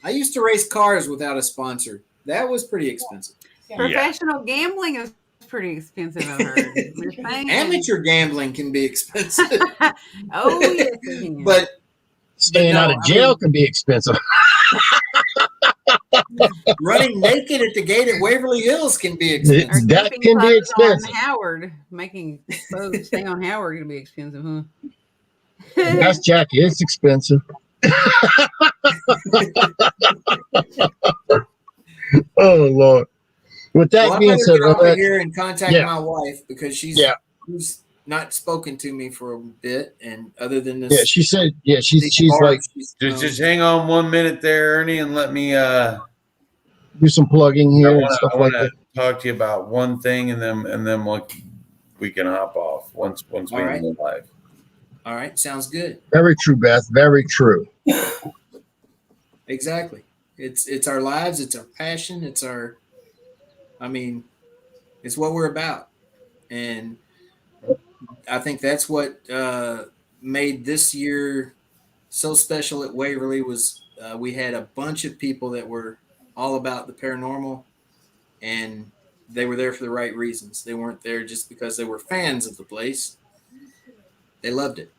I used to race cars without a sponsor. That was pretty expensive. Professional gambling is pretty expensive, I've heard. Amateur gambling can be expensive. Oh, yes, it can. But staying out of jail can be expensive. Running naked at the gate at Waverly Hills can be expensive. That can be expensive. On Howard, making clothes stay on Howard can be expensive, huh? That's Jackie. It's expensive. Oh Lord. With that being said, I'll over here and contact my wife because she's not spoken to me for a bit, and other than this, she said, she's like, just hang on 1 minute there, Ernie, and let me do some plugging here and stuff like that. Talk to you about one thing, and then we can hop off once we go live. All right, sounds good. Very true, Beth. Very true. Exactly. It's our lives. It's our passion. It's what we're about. And I think that's what made this year so special at Waverly was we had a bunch of people that were all about the paranormal, and they were there for the right reasons. They weren't there just because they were fans of the place. They loved it.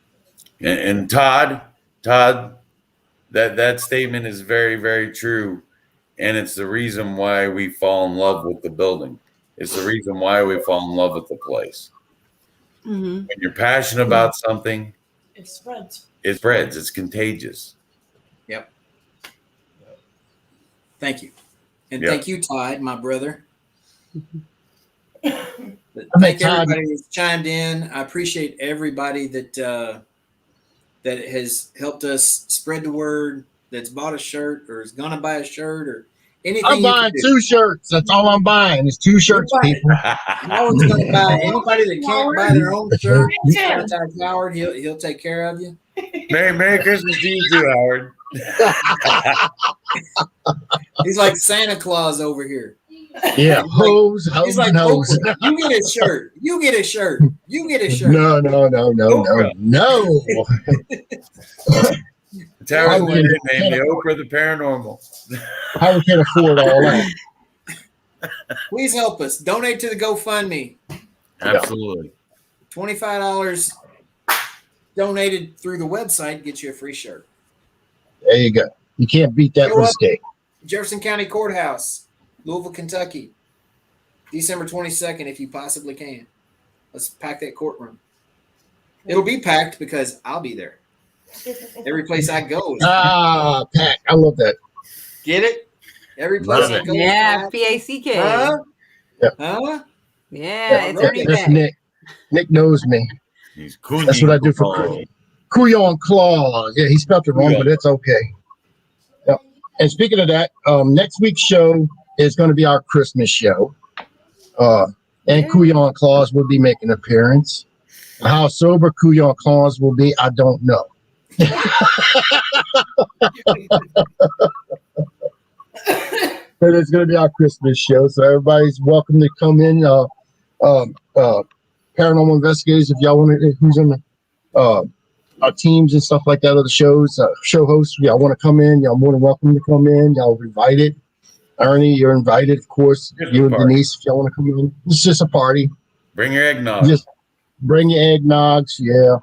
And Todd, that statement is very, very true. And it's the reason why we fall in love with the building. It's the reason why we fall in love with the place. Mm-hmm. When you're passionate about something, it spreads. It's contagious. Yep. Thank you. And thank you, Todd, my brother. Thank everybody who's chimed in. I appreciate everybody that has helped us spread the word, that's bought a shirt or is going to buy a shirt or anything. I'm buying 2 shirts. That's all I'm buying is 2 shirts, people. I'm always going to buy anybody that can't buy their own shirt. Contact Howard. He'll take care of you. Merry Christmas to you too, Howard. He's like Santa Claus over here. Yeah, hose, he's like, and hose. You get a shirt. You get a shirt. You get a shirt. No. It's Howard's name, the Oprah the Paranormal. Howard can't afford all that. Please help us. Donate to the GoFundMe. Absolutely. $25 donated through the website gets you a free shirt. There you go. You can't beat that mistake. Jefferson County Courthouse, Louisville, Kentucky, December 22nd, if you possibly can. Let's pack that courtroom. It'll be packed because I'll be there. Every place I go is Ah, Pack. I love that. get it. Every Love place I it. go, Yeah, is PACK. Huh? Yeah. Huh? Yeah, it's Ernie That's Pack. Nick. Nick knows me. He's That's what I do for Couillon Claws. Yeah, he spelled it wrong, but it's okay. Yep. And speaking of that, next week's show is going to be our Christmas show. And Yeah. Couillon Claws will be making an appearance. How sober Couillon Claws will be, I don't know. But it's going to be our Christmas show, so everybody's welcome to come in. Paranormal investigators, if y'all want to, who's in the our teams and stuff like that, other shows, show hosts, y'all want to come in, y'all more than welcome to come in. Y'all are invited. Ernie, you're invited, of course. It's You a and party. Denise, if y'all want to come in. It's just a party. Bring your eggnog. Just bring your eggnogs. Yeah,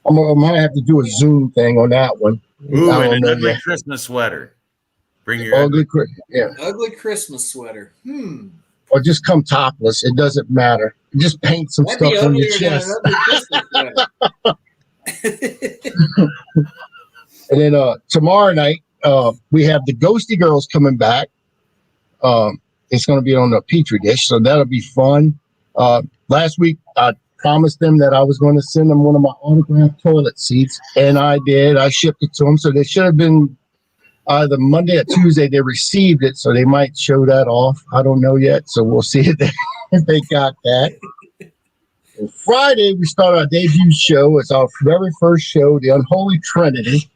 I might have to do a Zoom thing on that one. Ooh, I and don't an know ugly yet. Christmas sweater. Bring your Ugly, yeah, Ugly Christmas sweater. or just come topless. It doesn't matter. Just paint some That'd be stuff on your uglier than an chest. ugly Christmas sweater. And then tomorrow night, we have the Ghosty Girls coming back. It's going to be on the Petri dish, so that'll be fun. Last week, I promised them that I was going to send them one of my autographed toilet seats, and I did. I shipped it to them, so they should have been either Monday or Tuesday. They received it, so they might show that off. I don't know yet, so we'll see if they got that. And Friday, we start our debut show. It's our very first show, The Unholy Trinity.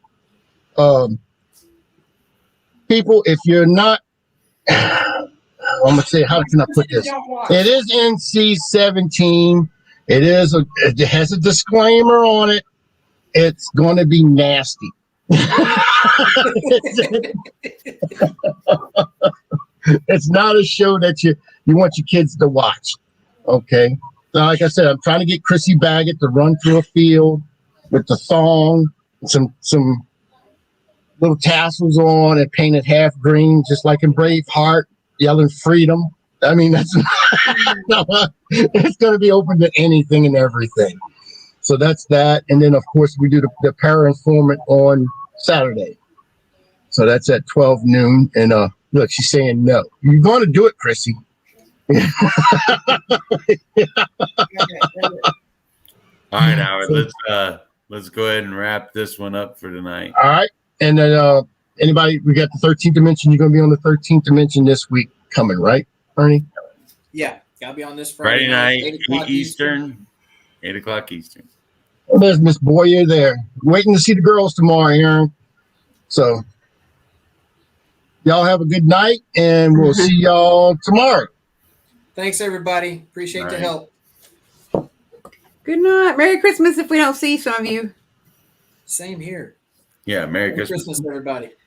People, if you're not, I'm gonna say, how can I put this? It is NC-17. It has a disclaimer on it. It's going to be nasty. It's not a show that you want your kids to watch. Okay. So like I said, I'm trying to get Chrissy Baggett to run through a field with the thong, some little tassels on, and painted half green, just like in Braveheart, yelling freedom. I mean, that's it's going to be open to anything and everything. So that's that. And then, of course, we do the Para Informant on Saturday. So that's at 12 noon. And look, she's saying no. You're going to do it, Chrissy. All right, Howard. Let's go ahead and wrap this one up for tonight. All right. And then anybody, we got the 13th dimension. You're going to be on the 13th dimension this week coming, right, Ernie? Yeah, gotta be on this Friday night, 8 o'clock Eastern. 8 o'clock Eastern. Well, there's Miss Boyer there. Waiting to see the girls tomorrow, Aaron. So y'all have a good night, and we'll see y'all tomorrow. Thanks, everybody. Appreciate the help. Good night. Merry Christmas if we don't see some of you. Same here. Yeah, Merry Merry Christmas. Christmas, everybody.